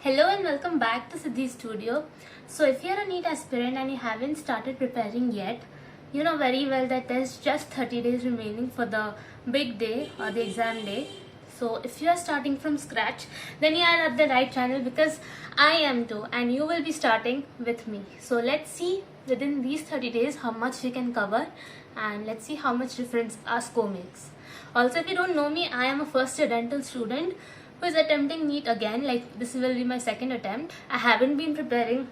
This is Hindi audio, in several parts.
Hello and welcome back to Siddhi Studio. So if you're a NEET aspirant and you haven't started preparing yet, you know very well that there's just 30 days remaining for the big day or the exam day. So if you are starting from scratch, then you are at the right channel because I am too, and you will be starting with me. So let's see within these 30 days how much we can cover, and let's see how much difference our score makes. Also, if you don't know me, I am a first year dental student who is attempting NEET again. Like, this will be my second attempt. I haven't been preparing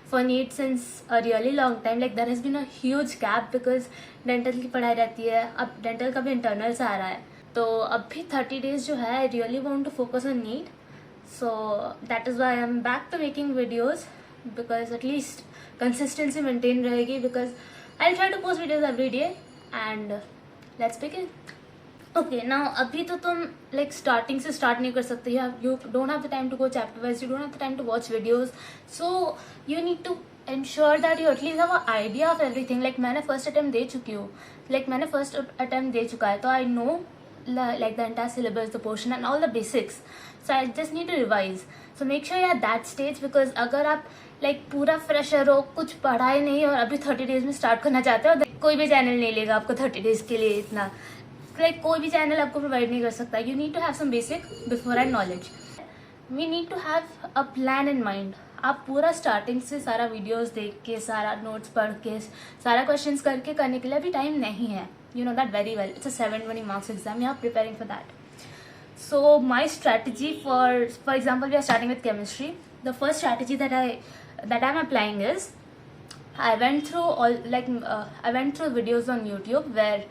for NEET since a really long time. Like, there has been a huge gap because dental की पढ़ाई रहती है, अब dental का भी internals आ रहा है, तो अब भी 30 days जो है, I really want to focus on NEET. So that is why I am back to making videos, because at least consistency maintain रहेगी, because I'll try to post videos every day. And let's begin. Okay, now अभी तो तुम like starting से start नहीं कर सकते. You don't have the time to go chapter wise. You don't have the time to watch videos. So you need to ensure that you at least have an idea of everything. Like मैंने first attempt दे चुकी हूँ. Like मैंने first attempt दे चुका है, तो I know like the entire syllabus, the portion and all the basics. So I just need to revise. So make sure you're at that stage, because अगर आप like पूरा fresher हो, कुछ पढ़ा ही नहीं और अभी 30 days में start करना चाहते हो, कोई भी channel नहीं लेगा आपको 30 days के लिए इतना. Like कोई भी चैनल आपको प्रोवाइड नहीं कर सकता. You need to have some basic before and knowledge. We need to have a plan in mind. आप पूरा स्टार्टिंग से सारा वीडियोस देख के, सारा नोट्स पढ़ के, सारा क्वेश्चंस करके करने के लिए अभी टाइम नहीं है. You know that very well. It's a 720 marks exam. You are preparing for that. So my strategy for example, we are starting with chemistry. The first strategy that I'm applying is I went through videos on YouTube where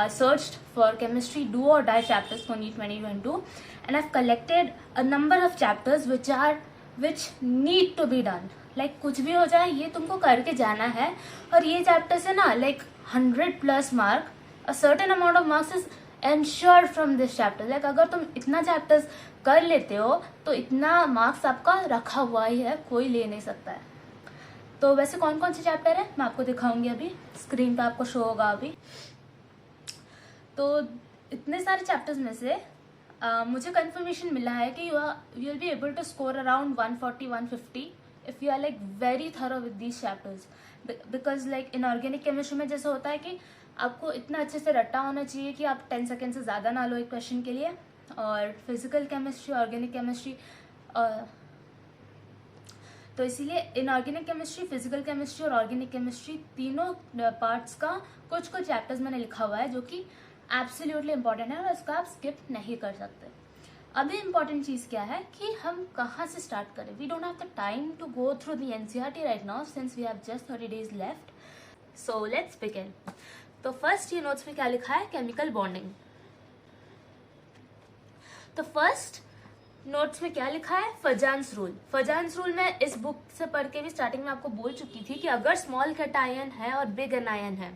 searched for chemistry do or die chapters for NEET 2022, and I've collected a number of chapters which need to be done. Like कुछ भी हो जाए, ये तुमको करके जाना है. और ये chapters है ना, like 100+ mark, a certain amount of marks is ensured from this chapter. Like अगर तुम इतना chapters कर लेते हो तो इतना marks आपका रखा हुआ ही है, कोई ले नहीं सकता है. तो वैसे कौन कौन से चैप्टर है मैं आपको दिखाऊंगी. अभी स्क्रीन पे आपको शो होगा. अभी तो इतने सारे चैप्टर्स में से मुझे कंफर्मेशन मिला है कि you will be able to score around 140-150 if you are like very thorough with these chapters. Because like inorganic chemistry में जैसे होता है कि आपको इतना अच्छे से रट्टा होना चाहिए कि आप 10 सेकेंड से ज़्यादा ना लो एक क्वेश्चन के लिए. और फिजिकल केमिस्ट्री, ऑर्गेनिक केमिस्ट्री, तो इसीलिए इनऑर्गेनिक केमिस्ट्री, फिजिकल केमिस्ट्री और ऑर्गेनिक केमिस्ट्री तीनों पार्ट्स का कुछ चैप्टर्स मैंने लिखा हुआ है जो कि एब्सोल्युटली इंपॉर्टेंट है और इसका आप स्किप नहीं कर सकते. अभी इंपॉर्टेंट चीज़ क्या है कि हम कहाँ से स्टार्ट करें. We don't have the time to go through the NCERT right now since we have just 30 days left. So let's begin. तो फर्स्ट ये नोट्स में क्या लिखा है, केमिकल बॉन्डिंग. तो फर्स्ट नोट्स में क्या लिखा है, फजान्स रूल. फजान्स रूल मैं इस बुक से पढ़ के भी स्टार्टिंग में आपको बोल चुकी थी कि अगर स्मॉल कैटायन है और बिग एनायन है,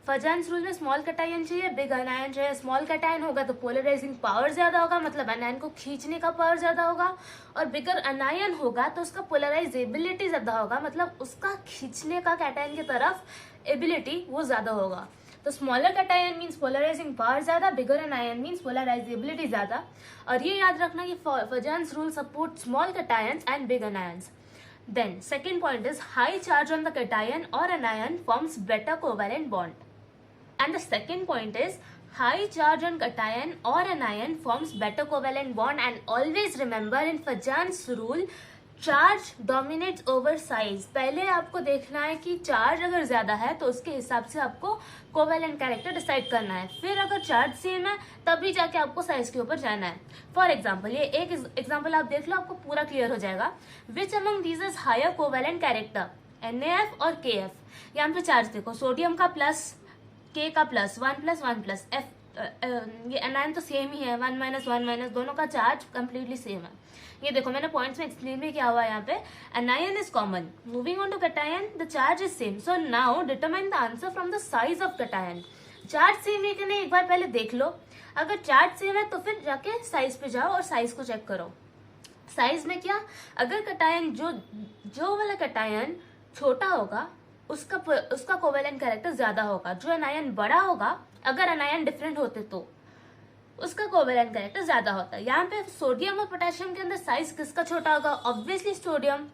फजान्स रूल में स्मॉल कैटायन चाहिए, बिग एनायन चाहिए. स्मॉल कैटायन होगा तो पोलराइजिंग पावर ज्यादा होगा, मतलब एनायन को खींचने का पावर ज्यादा होगा. और बिगर एनायन होगा तो उसका पोलराइजेबिलिटी ज्यादा होगा, मतलब उसका खींचने का कैटायन की तरफ एबिलिटी वो ज्यादा होगा. तो smaller cation means polarising power ज्यादा, बिगर एनायन मीन्स पोलराइजेबिलिटी ज्यादा. और ये याद रखना कि फजान्स rule support small cations and big anions. Then second point is high charge on the cation or anion forms better covalent bond. And the second point is high charge on cation or anion forms better covalent bond. And always remember in Fajans rule, charge dominates over size. पहले आपको देखना है कि चार्ज अगर ज्यादा है तो उसके हिसाब से आपको कोवेलेंट कैरेक्टर डिसाइड करना है. फिर अगर चार्ज सेम है तभी जाके आपको साइज के ऊपर जाना है. फॉर एग्जाम्पल ये एक एग्जाम्पल आप देख लो, आपको पूरा क्लियर हो जाएगा. Which among these is higher covalent character, NaF और KF. यहाँ पे चार्ज देखो, सोडियम का प्लस, K का प्लस, 1+1+, F ये एनायन तो सेम ही है, 1-1-, दोनों का चार्ज कंप्लीटली सेम है. ये देखो मैंने पॉइंट्स में एक्सप्लेन भी किया हुआ है यहाँ पे. Anion is common. Moving on to cation, the charge is same. So now determine the answer from the size of cation. Charge same है कि नहीं एक बार पहले देख लो. अगर चार्ज सेम है तो फिर जाके साइज पे जाओ और साइज को चेक करो. साइज में क्या, अगर कैटायन जो वाला कैटायन छोटा होगा उसका कोवेलेंट कैरेक्टर ज्यादा होगा. जो एनायन बड़ा होगा, अगर एनायन डिफरेंट होते तो उसका कोवेलेंट कैरेक्टर ज्यादा होता है। यहाँ पे सोडियम और पोटेशियम के अंदर साइज किसका छोटा होगा? Obviously sodium.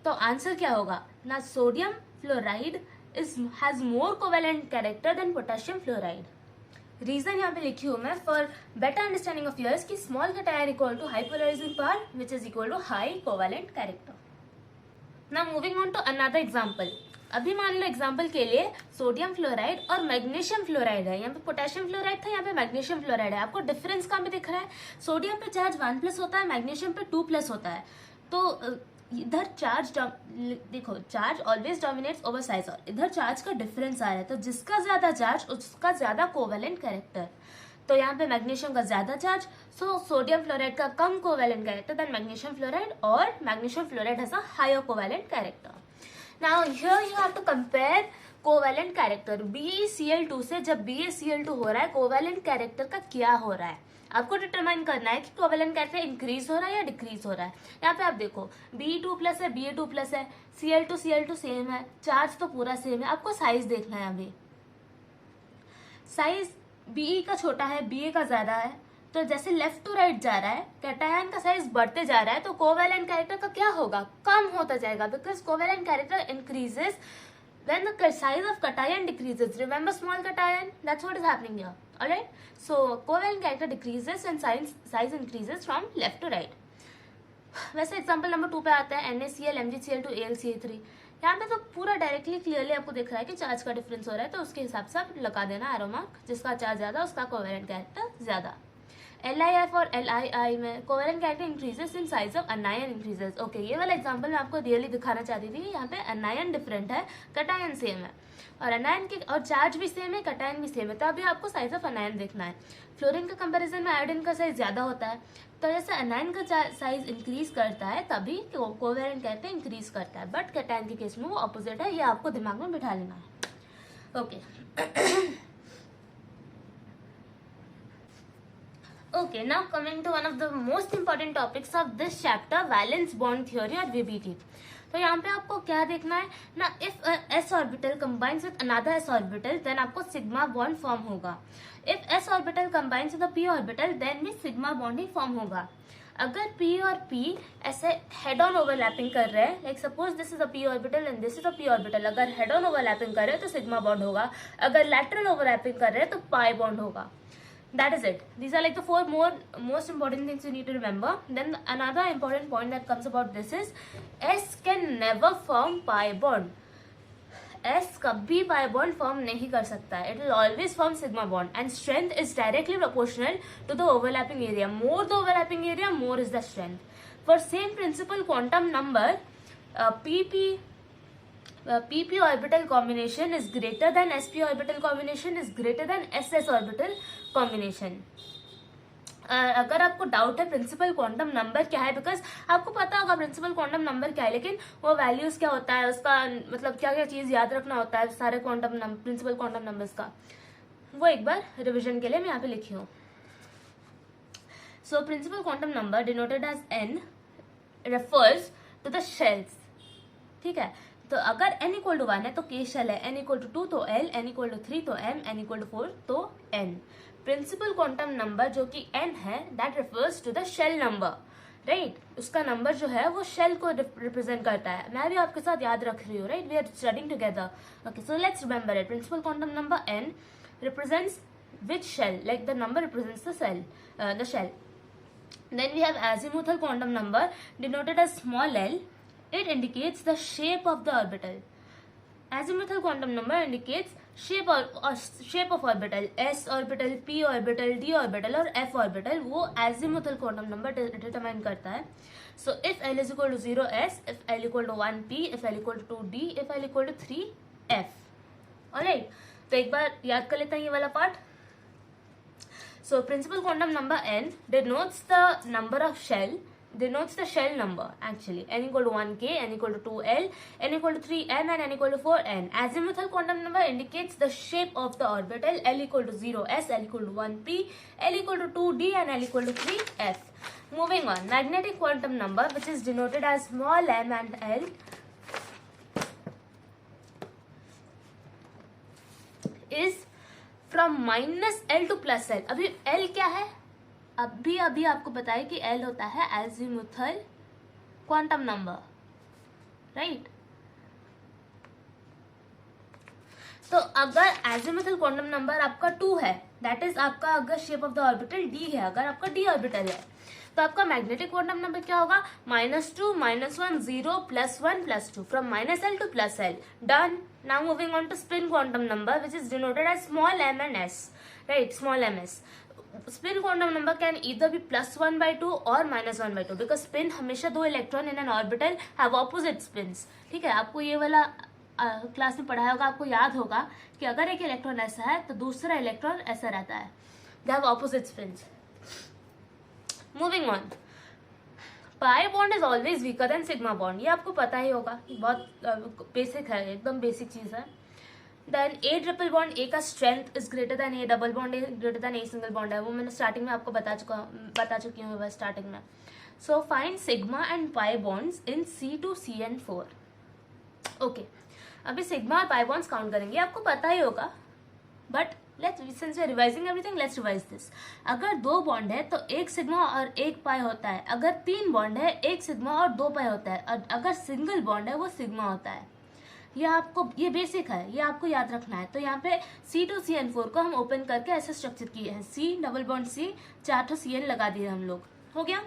तो आंसर क्या होगा ना? Sodium fluoride has more covalent character than potassium fluoride. Reason यहाँ पे लिखी हूँ मैं for better understanding of yours कि small cation equal to high polarising power which is equal to high covalent character. Now moving on to another example. अभी मान लो एग्जांपल के लिए सोडियम फ्लोराइड और मैग्नीशियम फ्लोराइड है। यहाँ पे पोटेशियम फ्लोराइड था, यहाँ पे मैग्नीशियम फ्लोराइड है। आपको डिफरेंस कहाँ पे दिख रहा है? सोडियम पे चार्ज 1+ होता है, मैग्नीशियम पे 2+ होता है। तो इधर चार्ज देखो, charge always dominates over size, और इधर चार्ज का डिफरेंस आ रहा है, तो जिसका ज्यादा चार्ज उसका ज्यादा कोवेलेंट कैरेक्टर। तो यहाँ पे मैग्नीशियम का ज्यादा चार्ज, सो सोडियम फ्लोराइड का कम covalent character than magnesium fluoride, और magnesium fluoride has a higher covalent character. Now here you have to compare covalent character. BeCl2 से जब BeCl2 हो रहा है, कोवेलेंट कैरेक्टर का क्या हो रहा है आपको डिटरमाइन करना है कि कोवेलेंट कैरेक्टर इंक्रीज हो रहा है या डिक्रीज हो रहा है। यहाँ पे आप देखो Be2+ है, Ba2+ है, Cl2 सेम है, चार्ज तो पूरा सेम है। आपको साइज देखना है। अभी साइज Be का छोटा है, Ba का ज्यादा है, तो जैसे लेफ्ट टू राइट जा रहा है, कैटायन का साइज बढ़ते जा रहा है, तो कोवेलेंट कैरेक्टर का क्या होगा? कम होता जाएगा, because covalent character increases when the size of cation decreases. Remember small cation? That's what is happening here. Alright? So covalent character decreases and size increases from left to right. वैसे एग्जाम्पल नंबर 2 पे आता है NaCl, MgCl2, AlCl3। यहाँ पे तो पूरा डायरेक्टली क्लियरली आपको दिख रहा है कि चार्ज का डिफरेंस हो रहा है, तो उसके हिसाब से आप लगा देना एरो मार्क। जिसका चार्ज ज्यादा उसका कोवेलेंट कैरेक्टर ज्यादा। LiF और LiI में covalent character increases in size of अनायन increases. Okay, ये वाला एग्जांपल मैं आपको रियली दिखाना चाहती थी। यहाँ पे अनायन डिफरेंट है, कैटायन सेम है, और अनायन की और चार्ज भी सेम है, कैटायन भी सेम है। तो अभी आपको साइज ऑफ अनायन देखना है। फ्लोरीन का कंपैरिजन में आयोडीन का साइज ज्यादा होता है, तो जैसे अनायन का साइज इंक्रीज करता है तभी कोवेलेंट कैरेक्टर इंक्रीज करता है, बट कैटायन के केस में वो ऑपोजिट है। ये आपको दिमाग में बिठा लेना है। Okay Okay, now coming to one of the most important topics of this chapter, valence bond theory और VBT। तो यहाँ पे आपको क्या देखना है ना? If s orbital combines with another s orbital, then आपको sigma bond form होगा। If s orbital combines with a p orbital, then भी sigma bond ही form होगा। अगर p और p ऐसे हेड ऑन ओवरलैपिंग कर रहे हैं, like suppose this is a p orbital and this is a p orbital, अगर हेड ऑन ओवरलैपिंग कर रहे हैं तो सिग्मा बॉन्ड होगा, अगर लैटरल ओवरलैपिंग कर रहे हैं तो पाई बॉन्ड होगा। That is it. These are like the 4 most important things you need to remember. Then another important point that comes about this is S can never form pi bond. S कभी pi bond form नहीं कर सकता है. It will always form sigma bond, and strength is directly proportional to the overlapping area. More the overlapping area, more is the strength. For same principle quantum number, PP orbital combination is greater than SP orbital combination is greater than SS orbital combination. अगर आपको डाउट है प्रिंसिपल क्वांटम नंबर क्या है, बिकॉज आपको पता होगा प्रिंसिपल क्वांटम नंबर क्या है, लेकिन वो वैल्यूज क्या होता है, उसका मतलब क्या क्या चीज याद रखना होता है सारे क्वांटम प्रिंसिपल क्वांटम नंबर्स का, वो एक बार रिविजन के लिए मैं यहाँ पे लिखी हूँ। So principal quantum number denoted as n refers to the shells. ठीक है, तो अगर n इक्वल टू 1 है तो k शेल है, n इक्वल टू 2 तो l, n इक्वल टू 3 तो m, n इक्वल टू 4 तो n। प्रिंसिपल क्वांटम नंबर जो कि n है that refers to the shell number, right. उसका नंबर जो है वो शेल को रिप्रेजेंट करता है। मैं भी आपके साथ याद रख रही हूँ, right, we are studying together. Okay, so let's remember it. Principal quantum number n represents which shell, like the number represents the shell. Then we have azimuthal quantum number denoted as small l. It indicates the shape of the orbital. Azimuthal quantum number indicates shape of orbital, s orbital, p orbital, d orbital और f orbital, वो azimuthal quantum number determine करता है। So if l is equal to 0 s, if l equal to 1 p, if l equal to 2 d, if l equal to 3 f. Alright, तो एक बार याद कर लेते हैं ये वाला part. So principal quantum number n denotes the number of shell, denotes the shell number actually. N equal to 1k, n equal to 2l, n equal to 3m and n equal to 4n. Azimuthal quantum number indicates the shape of the orbital, l equal to 0s, l equal to 1p, l equal to 2d and l equal to 3f. Moving on, magnetic quantum number which is denoted as small m and l is from minus l to plus l. अभी l क्या है? अभी आपको बताया कि L होता है एजिमुथल क्वांटम नंबर, राइट। तो अगर एजिमुथल क्वांटम नंबर आपका 2 है, दैट इज आपका अगर shape of the orbital d है, अगर आपका d ऑर्बिटल है, तो आपका मैग्नेटिक क्वांटम नंबर क्या होगा? -2 -1 0 +1 +2 from -L to +L। Done. Now moving on to spin quantum number which is denoted as small m and s, right, small ms। Spin quantum number can either be +1/2 और -1/2 बिकॉज स्पिन हमेशा 2 electron in an orbital have opposite spins. ठीक है, आपको ये वाला क्लास में पढ़ाया होगा, आपको याद होगा कि अगर एक इलेक्ट्रॉन ऐसा है तो दूसरा इलेक्ट्रॉन ऐसा रहता है, they have opposite spins. Moving on, pi bond is always weaker than sigma bond, ये आपको पता ही होगा, बहुत बेसिक है, एकदम बेसिक चीज है। देन ए ट्रिपल बॉन्ड, ए का strength is greater than A, double bond greater than a single bond है, वो मैंने स्टार्टिंग में आपको बता चुकी हूँ स्टार्टिंग में। So find sigma and pi bonds in C2CN4। Okay, अभी सिग्मा और पाई बॉन्ड्स काउंट करेंगे, आपको पता ही होगा, but since we are revising everything, let's revise this. अगर 2 बॉन्ड है तो 1 सिग्मा और 1 पाई होता है, अगर 3 बॉन्ड है 1 सिग्मा और 2 पाई होता है, और अगर सिंगल बॉन्ड है वो सिग्मा होता है। ये आपको, ये बेसिक है, ये आपको याद रखना है। तो यहाँ पे C2CN4 को हम ओपन करके ऐसे स्ट्रक्चर किए हैं, C double bond C, 4 CN लगा दिए हम लोग, हो गया।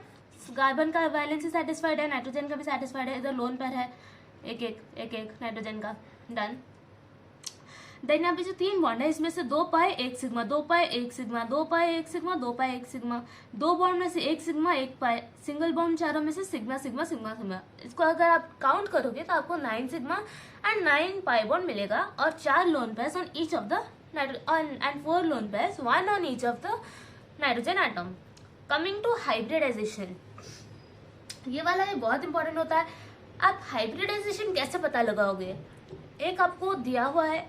कार्बन का वैलेंसी सेटिस्फाइड है, नाइट्रोजन का भी सेटिस्फाइड है, इधर लोन पेयर है एक नाइट्रोजन का, डन। देन यहाँ पे जो 3 बॉन्ड है इसमें से 2 पाई 1 सिग्मा, 2 पाई 1 सिग्मा, 2 पाई 1 सिग्मा, 2 पाई 1 सिग्मा, 2 बॉन्ड में से 1 सिग्मा 1 पाई, सिंगल बॉन्ड चारों में से सिग्मा सिग्मा सिग्मा सिग्मा। इसको अगर आप काउंट करोगे तो आपको 9 सिग्मा एंड 9 पाई बॉन्ड मिलेगा, और 4 lone pairs on each of the and 4 lone pairs 1 on each of the nitrogen atom. Coming to hybridisation, ये वाला भी बहुत इंपॉर्टेंट होता है। आप हाइब्रिडाइजेशन कैसे पता लगाओगे? एक आपको दिया हुआ है,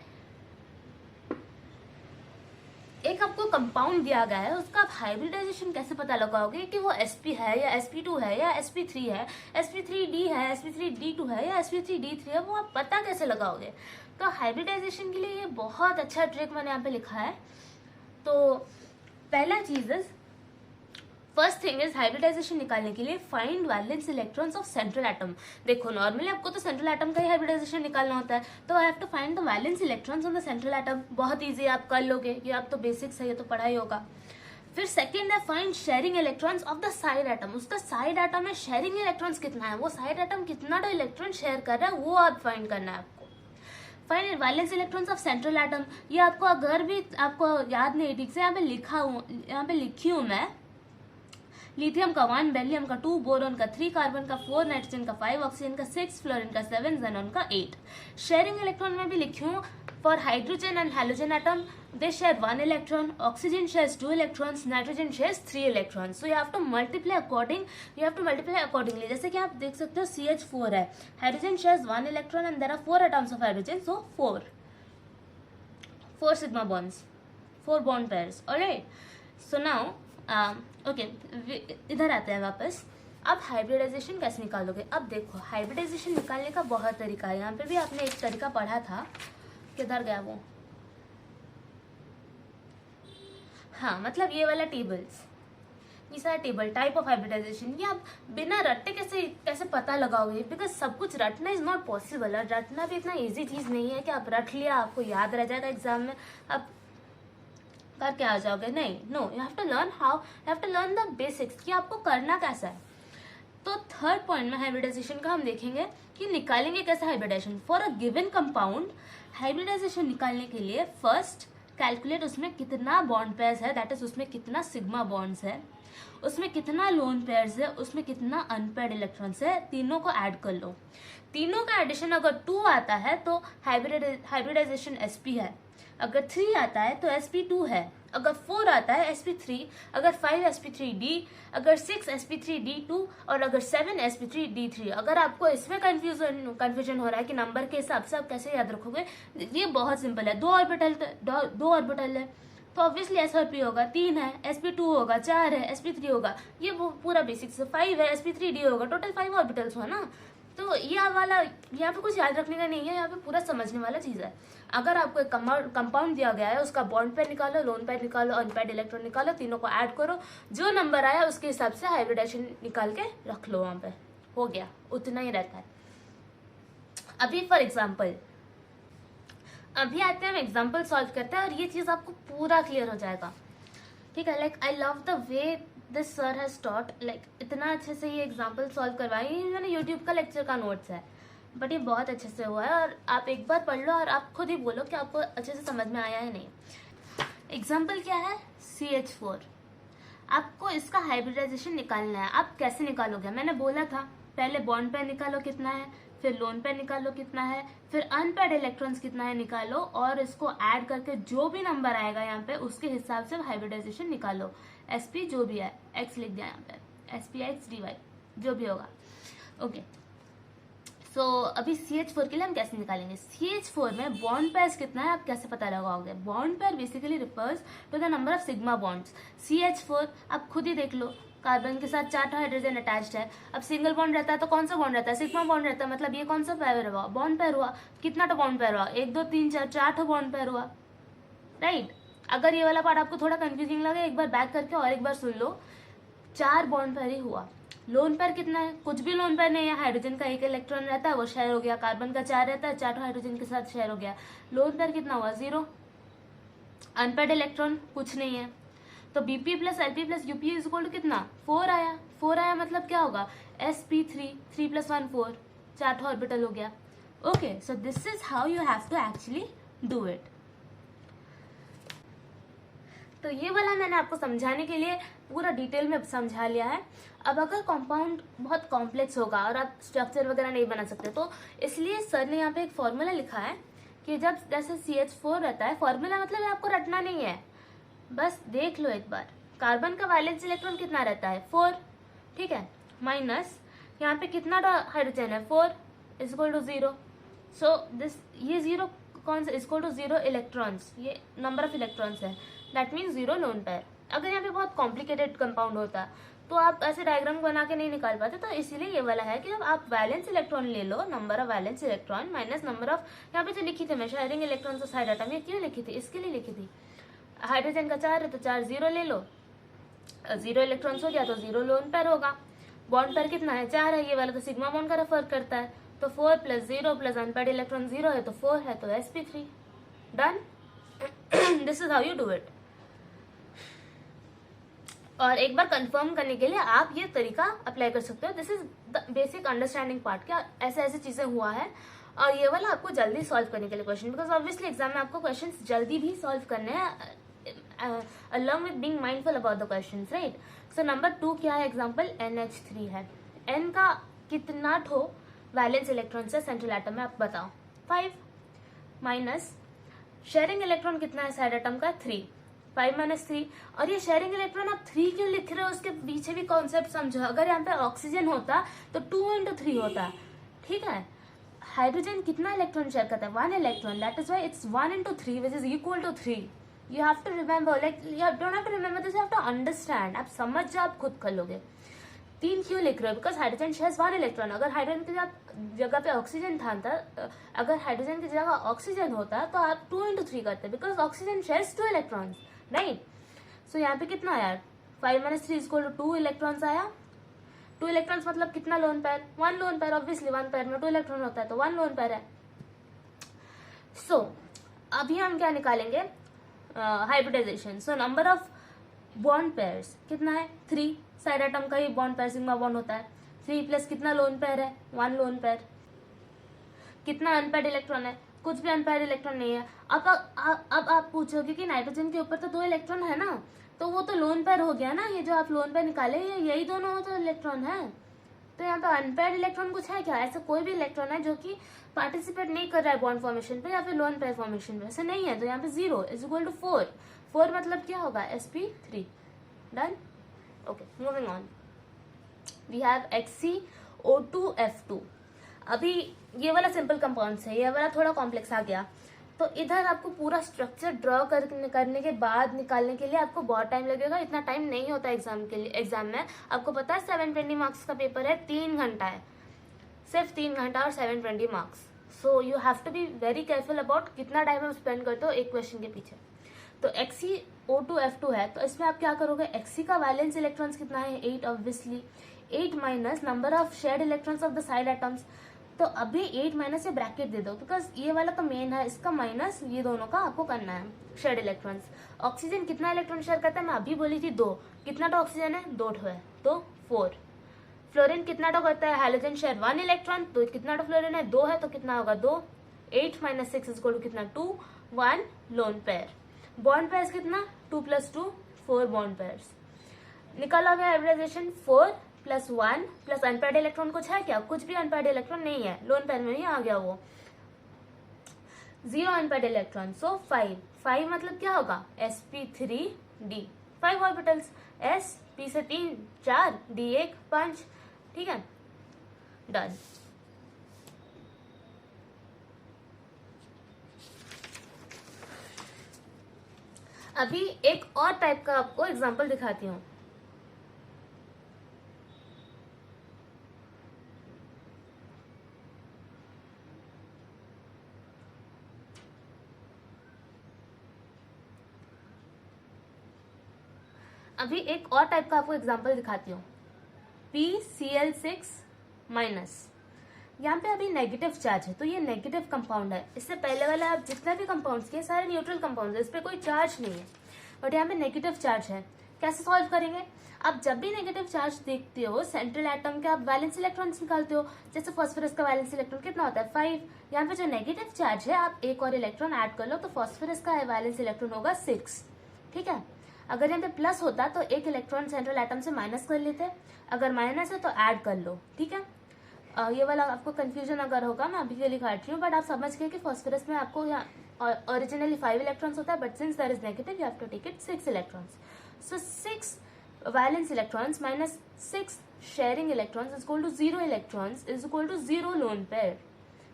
एक आपको कंपाउंड दिया गया है, उसका आप हाइब्रिडाइजेशन कैसे पता लगाओगे कि वो sp है या sp2 है या sp3 है, sp3d है, sp3d2 है या sp3d3 है, वो आप पता कैसे लगाओगे? तो हाइब्रिडाइजेशन के लिए ये बहुत अच्छा ट्रिक मैंने यहाँ पे लिखा है। तो पहला चीज is, first thing is hybridisation निकालने के लिए find valence electrons of central atom. देखो नॉर्मली आपको तो सेंट्रल एटम का ही हाइब्रिडाइजेशन निकालना होता है, तो I have to find the valence electrons on the central atom. बहुत इजी, आप कर लोगे, ये आप तो बेसिक्स है, ये तो पढ़ा ही होगा। फिर सेकंड है find sharing electrons of the side atom. उसका साइड एटम में शेयरिंग इलेक्ट्रॉन्स कितना है, वो साइड एटम कितना इलेक्ट्रॉन शेयर कर रहा है, वो आप फाइंड करना है आपको। Find valence electrons of central atom, ये आपको अगर भी आपको याद नहीं ठीक से, यहाँ पे लिखी हूँ मैं, लिथियम का 1, बेरिलियम का 2, बोरॉन का 3, कार्बन का 4, नाइट्रोजन का 5, ऑक्सीजन का 6, फ्लोरीन का 7, ज़ेनॉन का 8। शेयरिंग इलेक्ट्रॉन में भी लिखी हूँ, for hydrogen and halogen atom they share 1 electron, oxygen shares 2 electrons, nitrogen shares 3 electrons. So you have to multiply accordingly. जैसे कि आप देख सकते हो CH4 है, hydrogen shares 1 electron and there are 4 atoms of hydrogen, so 4 sigma bonds, 4 bond pairs, alright. So now okay, इधर आते हैं वापस। अब हाइब्रिडाइजेशन कैसे निकालोगे? अब देखो, हाइब्रिडाइजेशन निकालने का बहुत तरीका है। यहाँ पे भी आपने एक तरीका पढ़ा था, किधर गया वो? हाँ, मतलब ये वाला टेबल्स, ये सारा टेबल टाइप ऑफ हाइब्रिडाइजेशन, ये आप बिना रट्टे कैसे पता लगाओगे? बिकॉज सब कुछ रटना इज नॉट पॉसिबल, और रटना भी इतना ईजी चीज नहीं है कि आप रट लिया आपको याद रह जाएगा एग्जाम में, आप करके आ जाओगे। नहीं, no, you have to learn the basics कि आपको करना कैसा है। तो थर्ड पॉइंट में हाइब्रिडाइजेशन का हम देखेंगे कि निकालेंगे कैसे hybridisation for a given compound. Hybridisation निकालने के लिए फर्स्ट कैलकुलेट उसमें कितना बॉन्ड पेयर्स है, दैट इज उसमें कितना सिग्मा बॉन्ड्स है, उसमें कितना लोन पेयर्स है, उसमें कितना अनपेयर्ड इलेक्ट्रॉन्स है, तीनों को ऐड कर लो। तीनों का एडिशन अगर 2 आता है तो हाइब्रिडाइजेशन sp है, अगर 3 आता है तो sp2 है, अगर 4 आता है sp3, अगर 5 sp3d, अगर 6 sp3d2 और अगर 7 sp3d3। अगर आपको इसमें कंफ्यूजन हो रहा है कि नंबर के हिसाब से आप कैसे याद रखोगे, ये बहुत सिंपल है। 2 ऑर्बिटल है तो ऑब्वियसली sp होगा, 3 है sp2 होगा, 4 है sp3 होगा, ये पूरा बेसिक से 5 है sp3d होगा, टोटल 5 ऑर्बिटल्स हुआ ना। तो ये वाला यहाँ पे कुछ याद रखने का नहीं है, यहाँ पे पूरा समझने वाला चीज है। अगर आपको एक कंपाउंड दिया गया है, उसका बॉन्ड पेयर निकालो, लोन पेयर निकालो, अनपेयर्ड इलेक्ट्रॉन निकालो, तीनों को ऐड करो, जो नंबर आया उसके हिसाब से हाइब्रिडाइजेशन निकाल के रख लो, वहां पे हो गया, उतना ही रहता है। अभी फॉर एग्जाम्पल, अभी आते हैं हम एग्जाम्पल सॉल्व करते हैं और ये चीज आपको पूरा क्लियर हो जाएगा, ठीक है। Like I love the way this sir has taught, like इतना अच्छे से ये एग्जाम्पल सॉल्व करवाई, मैंने यूट्यूब का लेक्चर का नोट्स है, बट ये बहुत अच्छे से हुआ है और आप एक बार पढ़ लो और आप खुद ही बोलो कि आपको अच्छे से समझ में आया है नहीं। एग्जाम्पल क्या है, CH4। आपको इसका हाइब्रिडाइजेशन निकालना है। आप कैसे निकालोगे, मैंने बोला था पहले बॉन्ड पेयर निकालो कितना है, फिर लोन पेयर निकालो कितना है, फिर अनपेयर्ड इलेक्ट्रॉन्स कितना है निकालो, और इसको ऐड करके जो भी नंबर आएगा यहाँ पे उसके हिसाब से हाइब्रिडाइजेशन निकालो। sp जो भी है, x लिख दिया यहाँ पे, sp(x) dy जो भी होगा, ओके। सो अभी CH4 के लिए हम कैसे निकालेंगे। CH4 में बॉन्ड पेयर्स कितना है आप कैसे पता लगाओगे। Bond pair basically refers to the number of sigma bonds. CH4 आप खुद ही देख लो, कार्बन के साथ 4 हाइड्रोजन अटैच्ड है। अब सिंगल बॉन्ड रहता है तो कौन सा बॉन्ड रहता है, सिग्मा बॉन्ड रहता है, मतलब ये कौन सा पेयर हुआ, बॉन्ड पेयर हुआ। कितना तो बॉन्ड पेयर हुआ, 1 2 3 4 4 बॉन्ड पेयर हुआ, राइट। अगर ये वाला पार्ट आपको थोड़ा कंफ्यूजिंग लगे, एक बार बैक करके और एक बार सुन लो, 4 बॉन्ड पेयर ही हुआ। लोन पेयर कितना है, कुछ भी लोन पेयर नहीं है, हाइड्रोजन का 1 इलेक्ट्रॉन रहता है वो शेयर हो गया, कार्बन का 4 रहता है 4 हाइड्रोजन के साथ शेयर हो गया। लोन पेयर कितना हुआ, 0। अनपेयर्ड इलेक्ट्रॉन कुछ नहीं है, तो Bp plus Lp plus Up is equal to कितना, 4 आया। 4 आया मतलब क्या होगा, sp3, 3 + 1 4, 4 ऑर्बिटल हो गया, okay. So this is how you have to actually do it. तो ये वाला मैंने आपको समझाने के लिए पूरा डिटेल में समझा लिया है। अब अगर कंपाउंड बहुत कॉम्प्लेक्स होगा और आप स्ट्रक्चर वगैरह नहीं बना सकते, तो इसलिए सर ने यहाँ पे एक फॉर्मूला लिखा है कि जब जैसे CH4 रहता है, फॉर्मूला मतलब आपको रटना नहीं है, बस देख लो एक बार। कार्बन का वैलेंस इलेक्ट्रॉन कितना रहता है, 4, ठीक है, माइनस यहाँ पे कितना हाइड्रोजन है, 4 is equal to 0। So this ये 0 कौन सा, इक्वल टू 0 इलेक्ट्रॉन्स, ये नंबर ऑफ इलेक्ट्रॉन्स है, दैट मीन्स 0 लोन पेयर। अगर यहाँ पे बहुत कॉम्प्लिकेटेड कंपाउंड होता तो आप ऐसे डायग्राम बना के नहीं निकाल पाते, तो इसीलिए ये वाला है कि अब आप वैलेंस इलेक्ट्रॉन ले लो, number of valence electron minus number of, यहाँ पे जो लिखी थी मैं शेयरिंग इलेक्ट्रॉन तो साइड एटम, ये क्यों लिखी थी, इसके लिए लिखी थी। हाइड्रोजन का 4 है तो 4 0 ले लो, 0 इलेक्ट्रॉन्स हो गया तो 0 लोन पेयर होगा। बॉन्ड पेयर कितना है, 4 है, ये वाला तो सिग्मा बॉन्ड का रेफर करता है, तो 4 + 0 + अनपेयर्ड इलेक्ट्रॉन 0 है तो 4 है, तो sp3 done. This is how you do it. और एक बार कंफर्म करने के लिए आप ये तरीका अप्लाई कर सकते हो। This is the basic understanding part, क्या ऐसे ऐसे चीजें हुआ है, और ये वाला आपको जल्दी सॉल्व करने के लिए क्वेश्चन, बिकॉज ऑब्वियसली एग्जाम में आपको क्वेश्चंस जल्दी भी सॉल्व करने हैं, along with being mindful about the questions, right? So number 2 क्या है, एग्जाम्पल NH3 है। N का कितना ठो वैलेंस इलेक्ट्रॉन से सेंट्रल एटम में आप बताओ, 5 माइनस शेयरिंग इलेक्ट्रॉन कितना है साइड एटम का, 3, 5 - 3। और ये शेयरिंग इलेक्ट्रॉन आप 3 क्यों लिख रहे हो, उसके पीछे भी कॉन्सेप्ट समझो। अगर यहाँ पे ऑक्सीजन होता तो 2 × 3 होता, ठीक है। हाइड्रोजन कितना इलेक्ट्रॉन शेयर करता है, 1 electron, that is why it's 1 × 3 which is equal to 3। You have to remember, like you don't have to remember this, you have to understand. आप समझ जाओ, आप खुद कर लोगे। 3 क्यों लिख रहे हो, बिकॉज हाइड्रोजन शेयर्स 1 इलेक्ट्रॉन। अगर हाइड्रोजन की जगह पे ऑक्सीजन था, अगर हाइड्रोजन की जगह ऑक्सीजन होता तो आप 2 × 3 करते, because oxygen shares 2 electrons, right. So यहाँ पे कितना आया, 5 - 3 = 2 इलेक्ट्रॉन्स आया। 2 इलेक्ट्रॉन्स मतलब कितना lone pair, 1 lone pair, obviously 1 pair में 2 इलेक्ट्रॉन होता है तो 1 लोन पेयर है। सो अभी हम क्या निकालेंगे, hybridisation. So number of bond pairs कितना है, 3, साइड एटम का ही बॉन्ड पेयर सिग्मा बॉन्ड होता है, 3 प्लस कितना लोन पेयर है, 1 लोन पेयर। कितना अनपेयर्ड इलेक्ट्रॉन है, कुछ भी अनपेयर्ड इलेक्ट्रॉन नहीं है। अब आप पूछोगे कि नाइट्रोजन के ऊपर तो 2 इलेक्ट्रॉन है ना, तो वो तो लोन पेयर हो गया ना, ये जो आप लोन पेयर निकाले यही दोनों तो इलेक्ट्रॉन है। तो यहाँ पे अनपेयर्ड इलेक्ट्रॉन कुछ है क्या, ऐसा कोई भी इलेक्ट्रॉन है जो कि पार्टिसिपेट नहीं कर रहा है बॉन्ड फॉर्मेशन पे या फिर लोन पेयर फॉर्मेशन पे, ऐसा नहीं है। तो यहाँ पे 0 इज इक्वल टू 4, 4 मतलब क्या होगा, sp3 done. Okay, moving on, we have HCO2F2। अभी ये वाला सिंपल कंपाउंड्स है, ये वाला थोड़ा कॉम्प्लेक्स आ गया, तो इधर आपको पूरा स्ट्रक्चर ड्रॉ करने के बाद निकालने के लिए आपको बहुत टाइम लगेगा। इतना टाइम नहीं होता एग्जाम के लिए, एग्जाम में आपको पता है 720 मार्क्स का पेपर है, 3 घंटा है। सिर्फ 3 घंटा और 720 marks. So you have to be very careful about कितना टाइम आप स्पेंड करते हो एक क्वेश्चन के पीछे. तो XeO2F2 है, तो इसमें आप क्या करोगे, Xe का वैलेंस इलेक्ट्रॉन्स कितना है 8 obviously. 8 minus number of shared electrons of the side atoms. तो अभी 8 माइनस ये ब्रैकेट दे दो बिकॉज ये वाला तो मेन है, इसका माइनस ये दोनों का आपको करना है शेयर्ड इलेक्ट्रॉन्स. ऑक्सीजन कितना इलेक्ट्रॉन शेयर करता है, मैं अभी बोली थी 2. कितना तो ऑक्सीजन है, 2 है तो 4. फ्लोरीन कितना तो करता है, हाइड्रोजन शेयर 1 इलेक्ट्रॉन, तो कितना तो फ्लोरीन है 2 है, तो कितना होगा 2. 8 माइनस 6 इज कितना 2. 1 लोन पेयर. बॉन्ड पेयर्स कितना 2 + 2 4 बॉन्ड पेयर्स. निकाला गया हाइब्रिडाइजेशन 4 + 1 + अनपेयर्ड इलेक्ट्रॉन कुछ है क्या, कुछ भी अनपेयर्ड इलेक्ट्रॉन नहीं है, लोन पेयर में ही आ गया वो. 0 अनपेयर्ड इलेक्ट्रॉन, सो 5 मतलब क्या होगा sp3d. 5 ऑर्बिटल्स, s p से 3 4 d 1 5. ठीक है, डन. अभी एक और टाइप का आपको एग्जांपल दिखाती हूँ. अभी एक और टाइप का आपको एग्जांपल दिखाती हूँ. PCl6-. यहाँ पे अभी नेगेटिव चार्ज है, तो ये नेगेटिव कंपाउंड है. इससे पहले वाला आप जितना भी कंपाउंड्स किए सारे न्यूट्रल कंपाउंड्स है, इस पे कोई चार्ज नहीं है, बट यहाँ पे नेगेटिव चार्ज है. कैसे सॉल्व करेंगे, आप जब भी नेगेटिव चार्ज देखते हो सेंट्रल एटम के आप वैलेंस इलेक्ट्रॉन्स निकालते हो. जैसे फास्फोरस का वैलेंस इलेक्ट्रॉन कितना होता है 5. यहाँ पे जो नेगेटिव चार्ज है आप एक और इलेक्ट्रॉन ऐड कर लो, तो फास्फोरस का वैलेंस इलेक्ट्रॉन होगा 6. ठीक है, अगर यहाँ पे प्लस होता तो एक इलेक्ट्रॉन सेंट्रल एटम से माइनस कर लेते, अगर माइनस है तो ऐड कर लो. ठीक है, ये वाला आपको कंफ्यूजन अगर होगा मैं अभी के लिए काट रही हूँ, बट आप समझ गए कि फास्फोरस में आपको यहाँ ओरिजिनली 5 इलेक्ट्रॉन्स होता है, but since there is negative you have to take it 6 electrons. So 6 valence electrons minus 6 sharing electrons is equal to 0 electrons is equal to 0 lone pair.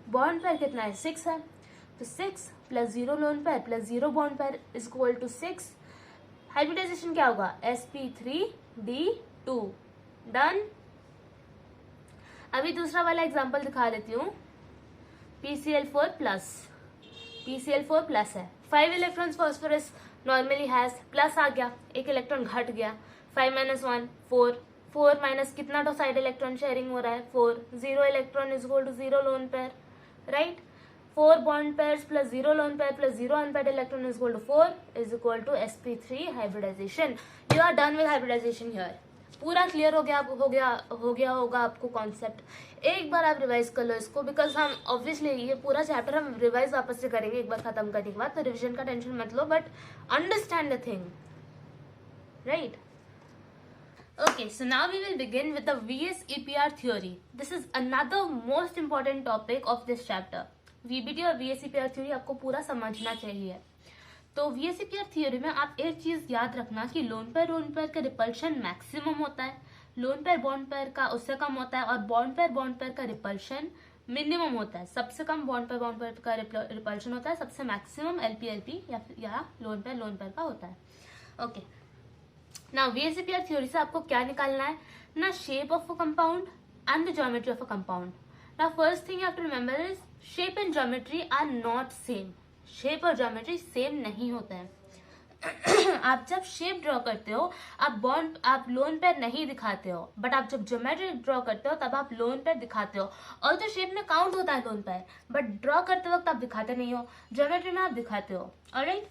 Bond pair कितना है 6 है, तो 6 + 0 lone pair + 0 bond pair is equal to 6. Hybridisation क्या होगा sp3d2. डन. अभी दूसरा वाला एग्जांपल दिखा देती हूँ. PCl4+. PCl4+ है, 5 electrons phosphorus normally has, plus आ गया, एक इलेक्ट्रॉन घट गया. 5 - 1 4. 4 माइनस कितना तो साइड इलेक्ट्रॉन शेयरिंग हो रहा है 4. 0 electron is equal to 0 lone pair. Right, 4 bond pairs + 0 lone pair + 0 unpaired electron is equal to 4 is equal to sp3 hybridisation. You are done with hybridisation here. पूरा क्लियर हो गया होगा आपको कॉन्सेप्ट. एक बार आप रिवाइज कर लो इसको, बिकॉज हम ऑब्वियसली ये पूरा चैप्टर हम रिवाइज वापस से करेंगे एक बार खत्म करने के बाद, तो रिविजन का टेंशन मत लो, but understand the thing. Right, okay, so now we will begin with the VS-EPR theory. This is another most important topic of this chapter. VBT और VS-EPR theory आपको पूरा समझना चाहिए. तो VS-EPR थ्योरी में आप एक चीज याद रखना कि लोन पेयर का रिपल्शन मैक्सिमम होता है, लोन पेयर बॉन्ड पेयर का उससे कम होता है, और बॉन्ड पेयर का रिपल्शन मिनिमम होता है. सबसे कम बॉन्ड पेयर का रिपल्शन होता है, सबसे मैक्सिमम LP या लोन पेयर का होता है. ओके, नाउ VS-EPR थ्योरी से आपको क्या निकालना है ना, shape of a compound and the geometry of a compound. Now first thing you have to remember is shape and geometry are not same. Shape और ज्योमेट्री सेम नहीं होता है. आप जब शेप ड्रॉ करते हो आप लोन पेयर नहीं दिखाते हो, बट आप जब ज्योमेट्री ड्रॉ करते हो तब आप लोन पेयर दिखाते हो. और तो शेप में काउंट होता है लोन पेयर, बट ड्रॉ करते वक्त आप दिखाते नहीं हो, ज्योमेट्री में आप दिखाते हो. ऑलराइट,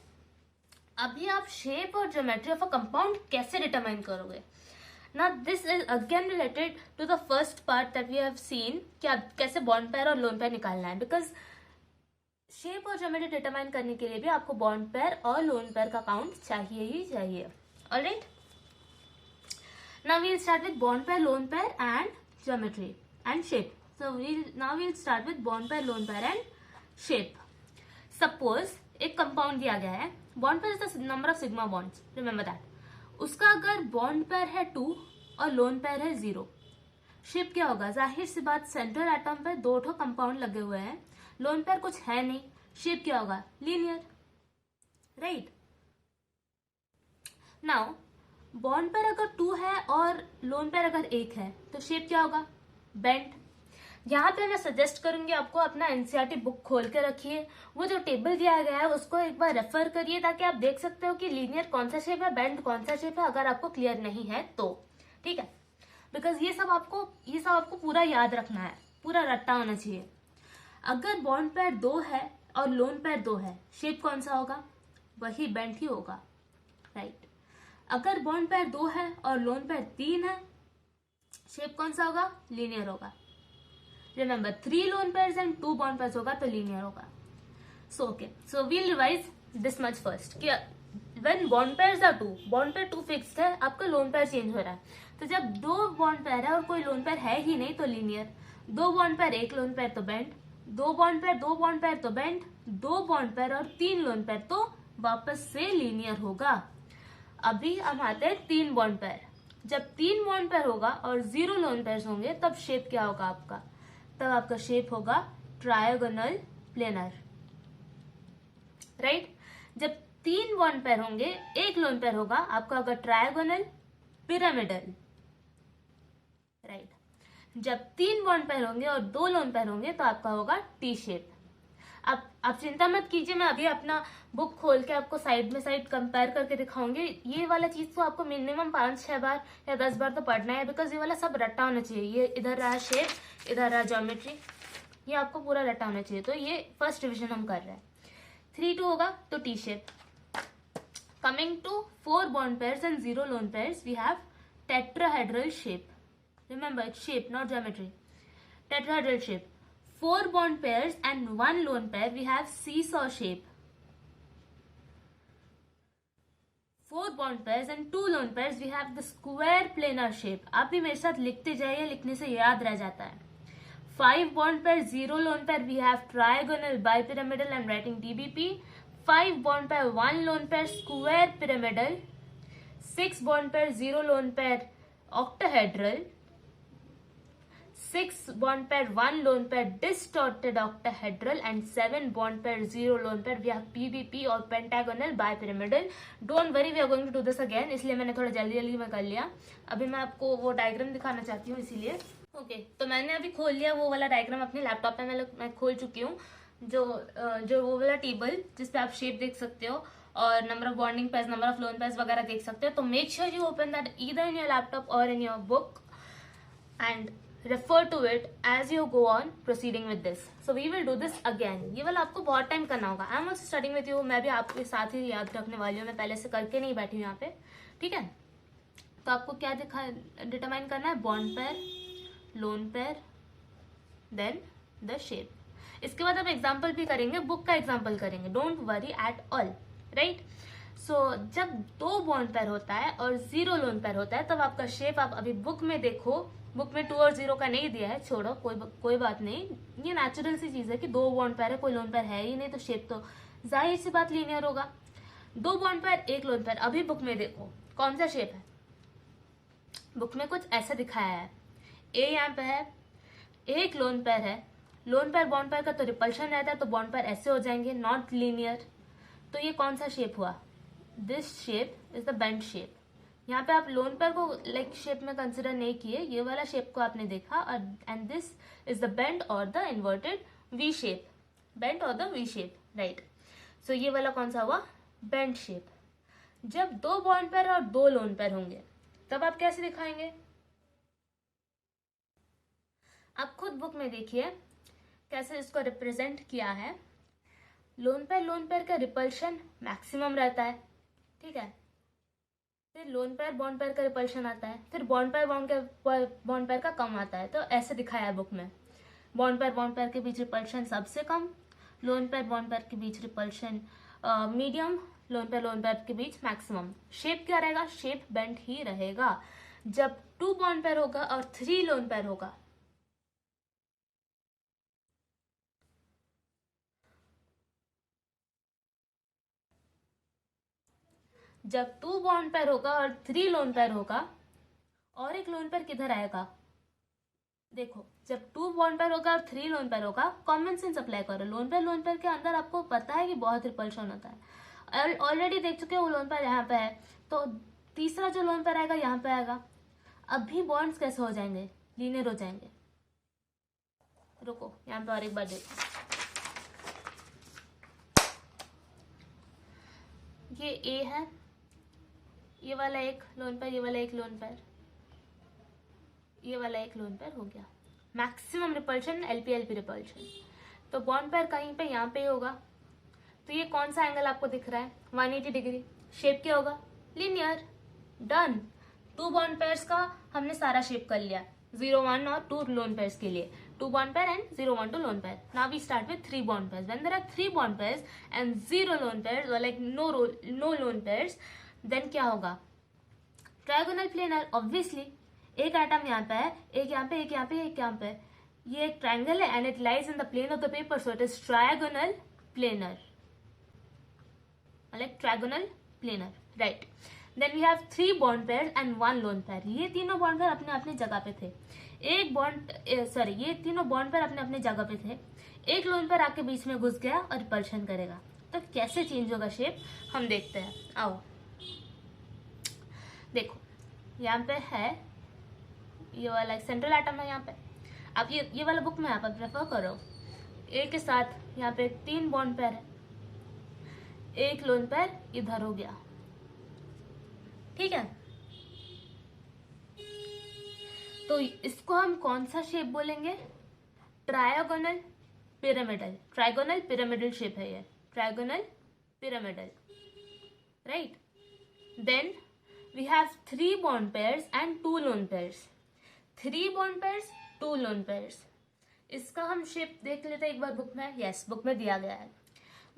अभी आप शेप और ज्योमेट्री ऑफ अ कंपाउंड कैसे डिटरमाइन करोगे. Now this is again related to the first part that we have seen कि आप कैसे बॉन्ड पेयर और लोन पेयर निकालना है, बिकॉज शेप और ज्योमेट्री डिटरमाइन करने के लिए भी आपको बॉन्ड पेयर और लोन पेयर का काउंट चाहिए ही चाहिए. Alright, now we will start with bond pair, lone pair and geometry and shape. So now we will start with bond pair, lone pair and shape. Suppose एक कंपाउंड दिया गया है, bond pair is the number of sigma bonds, remember that. उसका अगर बॉन्ड पेयर है 2 और लोन पेयर है 0, शेप क्या होगा, जाहिर सी बात सेंट्रल एटम पे 2 कंपाउंड लगे हुए हैं, लोन पेयर कुछ है नहीं, शेप क्या होगा linear. Right, now bond pair अगर 2 है और लोन पेयर अगर 1 है तो शेप क्या होगा बेंट. यहाँ पे मैं सजेस्ट करूंगी आपको अपना एनसीईआरटी बुक खोल के रखिए, वो जो टेबल दिया गया है उसको एक बार रेफर करिए, ताकि आप देख सकते हो कि लीनियर कौन सा शेप है, बेंड कौन सा शेप है, अगर आपको क्लियर नहीं है तो। ठीक है, बिकॉज ये सब आपको पूरा याद रखना है, पूरा रट्टा होना चाहिए। अगर बॉन्ड पेयर 2 है और लोन पेयर 2 है, शेप कौन सा होगा? वही बेंड ही होगा, राइट। अगर बॉन्ड पेयर 2 है और लोन पेयर 3 है, शेप कौन सा होगा? लीनियर होगा। Remember 3 lone pairs and 2 bond pairs होगा तो लीनियर होगा। So we'll revise this much first कि when bond pairs are 2, bond pair 2 fixed है, आपका लोन पेयर चेंज हो रहा है, तो जब 2 बॉन्ड पेयर है और कोई लोन पेयर है ही नहीं तो linear. 2 bond pair 1 lone pair तो bent, 2 bond pair 2 bond pair तो बेंड, 2 बॉन्ड पेयर और 3 लोन पेयर तो वापस से लीनियर होगा। अभी हम आते हैं 3 बॉन्ड पेयर। जब 3 बॉन्ड पेयर होगा और 0 लोन पेयर होंगे तब शेप क्या होगा आपका? तब आपका शेप होगा ट्रायगोनल प्लेनर, राइट। जब 3 बॉन्ड पेयर होंगे, 1 लोन पेयर होगा, आपका होगा ट्रायगोनल पिरामिडल, राइट। जब 3 बॉन्ड पेयर होंगे और 2 लोन पेयर होंगे तो आपका होगा टी शेप। आप चिंता मत कीजिए, मैं अभी अपना बुक खोल के आपको साइड में साइड कंपेयर करके दिखाऊंगी। ये वाला चीज तो आपको मिनिमम 5-6 बार या 10 बार तो पढ़ना है, बिकॉज ये वाला सब रट्टा होना चाहिए। ये इधर रहा शेप, इधर रहा ज्योमेट्री, ये आपको पूरा रट्टा होना चाहिए। तो ये फर्स्ट रिविजन हम कर रहे हैं। 3-2 होगा तो T shape. Coming to 4 bond pairs and 0 lone pairs, we have tetrahedral shape. Remember it's shape not geometry. Tetrahedral shape. 4 bond pairs and 1 lone pair, we have seesaw shape. 4 bond pairs and 2 lone pairs, we have the square planar shape. आप भी मेरे साथ लिखते जाइए, लिखने से याद रह जाता है। 5 bond pair 0 lone pair, we have trigonal bipyramidal, I'm writing TBP. 5 bond pair 1 lone pair square pyramidal. 6 bond pair 0 lone pair octahedral. 6 bond pair 1 lone pair distorted octahedral and 7 bond pair 0 lone pair, we have PBP और pentagonal bipyramidal. Don't worry, we are going to do this again, इसलिए मैंने थोड़ा जल्दी जल्दी में कर लिया। अभी मैं आपको वो डायग्राम दिखाना चाहती हूँ, इसीलिए ओके। तो मैंने अभी खोल लिया वो वाला डायग्राम अपने लैपटॉप पे, मैं खोल चुकी हूँ। जो वो वाला टेबल जिसपे आप शेप देख सकते हो और number of bonding pairs, number of lone pairs वगैरह देख सकते हो। तो make sure you open that either in your laptop और in your book and refer to it as you go on proceeding with this. So we will do this again. ये वाला आपको बहुत टाइम करना होगा। I am also studying with you, मैं भी आपके साथ ही याद रखने वाली हूँ, मैं पहले से करके नहीं बैठी हूँ यहाँ पे, ठीक है। तो आपको क्या डिटरमाइन करना है? Bond pair, lone pair, then the shape. इसके बाद हम एग्जाम्पल भी करेंगे, बुक का एग्जाम्पल करेंगे, don't worry at all, right. So जब 2 बॉन्ड पेयर होता है और 0 लोन पेयर होता है तब आपका शेप, आप अभी बुक में देखो, बुक में 2 और 0 का नहीं दिया है, छोड़ो, कोई बात नहीं। ये नेचुरल सी चीज है कि 2 बॉन्ड पेयर है, कोई लोन पेयर है ही नहीं, तो शेप तो जाहिर सी बात लीनियर होगा। 2 बॉन्ड पेयर 1 लोन पेयर, अभी बुक में देखो कौन सा शेप है। बुक में कुछ ऐसा दिखाया है, ए यहाँ पे है, 1 लोन पेयर है, लोन पेयर बॉन्ड पेयर का तो रिपल्शन रहता है, तो बॉन्ड पेयर ऐसे हो जाएंगे, नॉट लीनियर। तो ये कौन सा शेप हुआ? This shape is the bent shape. यहाँ पे आप लोन पेयर को लाइक शेप में कंसिडर नहीं किए, ये वाला शेप को आपने देखा, और and this is the bent और the inverted V shape, bent और the V shape, right. So ये वाला कौन सा हुआ? Bent shape. जब 2 बॉन्ड पेयर और 2 लोन पेयर होंगे तब आप कैसे दिखाएंगे? आप खुद बुक में देखिए कैसे इसको रिप्रेजेंट किया है। लोन पेयर का रिपल्शन मैक्सिमम रहता है, ठीक है। फिर लोन पेयर बॉन्ड पेयर का रिपल्शन आता है, फिर बॉन्ड पेयर का कम आता है। तो ऐसे दिखाया है बुक में, बॉन्ड पेयर के बीच रिपल्शन सबसे कम, लोन पेयर के बीच रिपल्शन मीडियम, लोन पेयर के बीच मैक्सिमम। शेप क्या रहेगा? शेप बेंड ही रहेगा। जब 2 बॉन्ड पेयर होगा और 3 लोन पेयर होगा, जब 2 बॉन्ड पेयर होगा और 3 लोन पेयर होगा, और एक लोन पेयर किधर आएगा? देखो, जब 2 बॉन्ड पेयर होगा और 3 लोन पेयर होगा, कॉमन सेंस अप्लाई करो। लोन पेयर के अंदर आपको पता है कि बहुत रिपल्शन होता है, ऑलरेडी देख चुके हो। लोन पेयर यहाँ पे है, तो तीसरा जो लोन पेयर आएगा यहाँ पे आएगा। अभी बॉन्ड्स कैसे हो जाएंगे? लीनियर हो जाएंगे। रुको यहाँ पे और एक बार देखो, ये ए है, ये वाला एक लोन पेयर, ये वाला एक लोन पेयर, ये वाला एक लोन पेयर हो गया। Maximum repulsion LP LP repulsion. तो बॉन्ड पेयर कहीं पे यहाँ पे होगा, तो ये कौन सा एंगल आपको दिख रहा है? 180 डिग्री। शेप क्या होगा? लीनियर। डन। 2 बॉन्ड पेयर्स का हमने सारा शेप कर लिया, 0 1 और 2 लोन पेयर्स के लिए, 2 bond pair and 0 1 2 lone pair. Now we start with 3 bond pairs. When there are 3 bond pairs and 0 lone pairs or like no lone pairs, then क्या होगा? Trigonal planar. Obviously एक एटम यहाँ पे है, एक यहाँ पे, एक यहाँ पे, एक यहाँ पे, ये एक ट्राइंगल है and it lies in the plane of the paper, so it is trigonal planar, like trigonal planar, right? Then we have 3 bond pairs and 1 lone pair. ये तीनों बॉन्ड पेयर अपने अपने जगह पे थे, ये तीनों बॉन्ड पेयर अपने अपने जगह पे थे, एक लोन पेयर आके बीच में घुस गया और रिपल्शन करेगा। तो कैसे चेंज होगा शेप हम देखते हैं, आओ देखो। यहाँ पे है ये वाला सेंट्रल एटम है यहाँ पे। अब ये वाला बुक में आप प्रेफर करो, ए के साथ यहाँ पे 3 बॉन्ड पेयर है, एक लोन पेयर इधर हो गया, ठीक है। तो इसको हम कौन सा शेप बोलेंगे? Trigonal pyramidal. Trigonal pyramidal shape है ये, trigonal pyramidal, right. Then we have 3 bond pairs and 2 lone pairs. 3 bond pairs, 2 lone pairs. इसका हम शेप देख लेते हैं एक बार बुक में। यस, बुक में दिया गया है।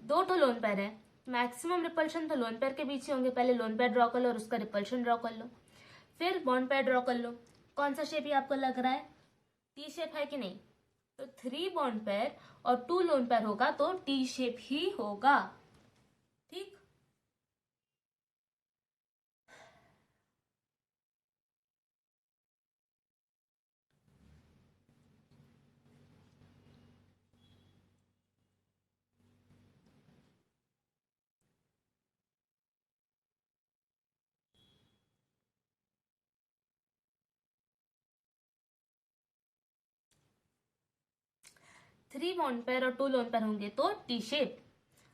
2 लोन पेयर है, मैक्सिमम रिपल्शन तो लोन पेयर के बीच ही होंगे। पहले लोन पेयर ड्रॉ कर लो और उसका रिपल्शन ड्रॉ कर लो, फिर बॉन्ड पेयर ड्रॉ कर लो। कौन सा शेप ये आपको लग रहा है? टी शेप है कि नहीं? तो 3 बॉन्ड पेयर और 2 लोन पेयर होगा तो टी शेप ही होगा, ठीक। थ्री बॉन्ड पेयर और 2 लोन पेयर होंगे तो टी शेप।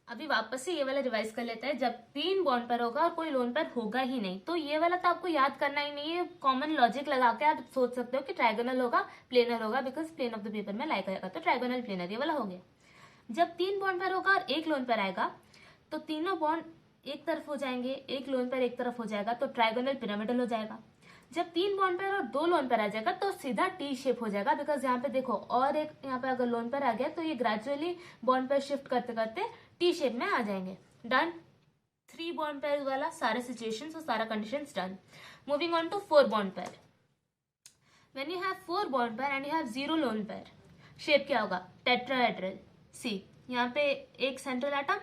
अभी वापस से ये वाला रिवाइज कर लेते हैं। जब 3 बॉन्ड पेयर होगा और कोई लोन पेयर होगा ही नहीं, तो ये वाला तो आपको याद करना ही नहीं है। कॉमन लॉजिक लगा के आप सोच सकते हो कि ट्राइगोनल होगा, प्लेनर होगा, because plane of the paper में लाई करेगा, तो ट्राइगोनल प्लेनर ये वाला हो गया। जब 3 बॉन्ड पेयर होगा और एक लोन पेयर आएगा, तो तीनों बॉन्ड एक तरफ हो जाएंगे, एक लोन पेयर एक तरफ हो जाएगा, तो ट्राइगोनल पिरामिडल हो जाएगा। जब 3 बॉन्ड पेयर और 2 लोन पेयर आ जाएगा तो सीधा टी शेप हो जाएगा, बिकॉज यहाँ पे देखो और एक यहाँ पे अगर लोन पेयर आ गया तो ये ग्रेजुअली बॉन्ड पेयर शिफ्ट करते करते टी शेप में आ जाएंगे। डन। 3 बॉन्ड पेयर वाला सारे सिचुएशंस और सारा conditions done. Moving on to 4 bond pair. When you have 4 bond pair and you have 0 lone pair, shape क्या होगा? टेट्राहेड्रल। सी यहाँ पे एक central atom,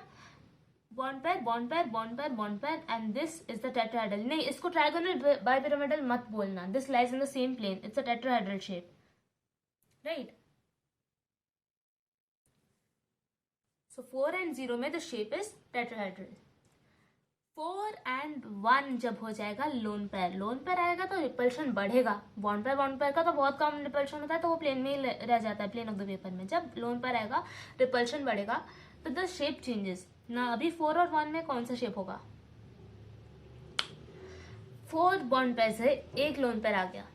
bond pair bond pair bond pair bond pair and this is the tetrahedral. नहीं, इसको ट्राइगोनल बाइपिरामिडल मत बोलना, this lies in the same plane, it's a tetrahedral shape, right. So 4 and 0 में the shape is tetrahedral. 4 and 1 जब हो जाएगा लोन पेयर, लोन पेयर आएगा तो रिपल्शन बढ़ेगा। बॉन्ड पेयर का तो बहुत कम रिपल्शन होता है, तो वो प्लेन में ही रह जाता है, प्लेन ऑफ द पेपर में। जब लोन पेयर आएगा रिपल्शन बढ़ेगा तो द शेप चेंजेस ना। अभी 4 और 1 में कौन सा शेप होगा? 4 बॉन्ड पेयर से एक लोन पेयर आ गया।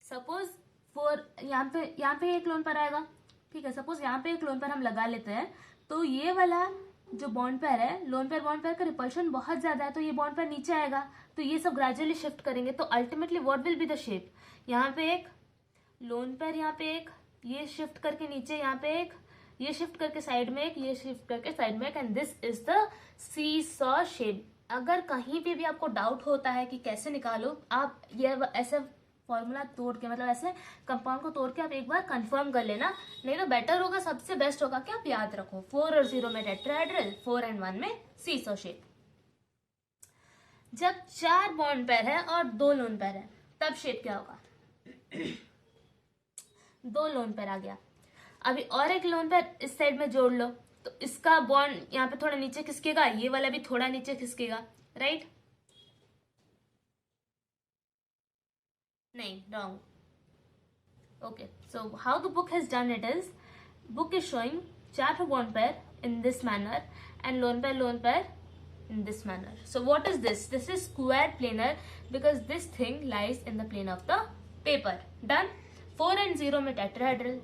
सपोज 4 यहाँ पे एक लोन पेयर आएगा, ठीक है। सपोज यहाँ पे एक लोन पेयर हम लगा लेते हैं, तो ये वाला जो बॉन्ड पेयर है, लोन पेयर बॉन्ड पेयर का रिपल्शन बहुत ज्यादा है, तो ये बॉन्ड पेयर नीचे आएगा, तो ये सब ग्रेजुअली शिफ्ट करेंगे, तो ultimately what will be the shape? यहाँ पे एक लोन पेयर, यहाँ पे एक, ये शिफ्ट करके नीचे, यहाँ पे एक, ये शिफ्ट करके साइड में एक, ये शिफ्ट करके साइड में एक, and this is the seesaw shape. अगर कहीं पे भी आपको डाउट होता है कि कैसे निकालो, आप ये ऐसे फॉर्मूला तोड़ के, मतलब ऐसे कंपाउंड को तोड़ के आप एक बार कंफर्म कर लेना, नहीं तो बेटर होगा, सबसे बेस्ट होगा कि आप याद रखो 4 और 0 में टेट्राहेड्रल, 4 and 1 में सीसॉ शेप। जब 4 बॉन्ड पेयर है और 2 लोन पेयर है, तब शेप क्या होगा? 2 लोन पेयर आ गया, अभी और एक लोन पेयर इस साइड में जोड़ लो, तो इसका बॉन्ड यहाँ पे थोड़ा नीचे खिसकेगा, ये वाला भी थोड़ा नीचे खिसकेगा, राइट? नहीं, wrong. Okay, so how the book has done it is, book is showing 4 bond pair in this manner and lone pair in this manner. So what is this? This is square planar because this thing lies in the plane of the paper. Done. 4 and 0 में tetrahedral,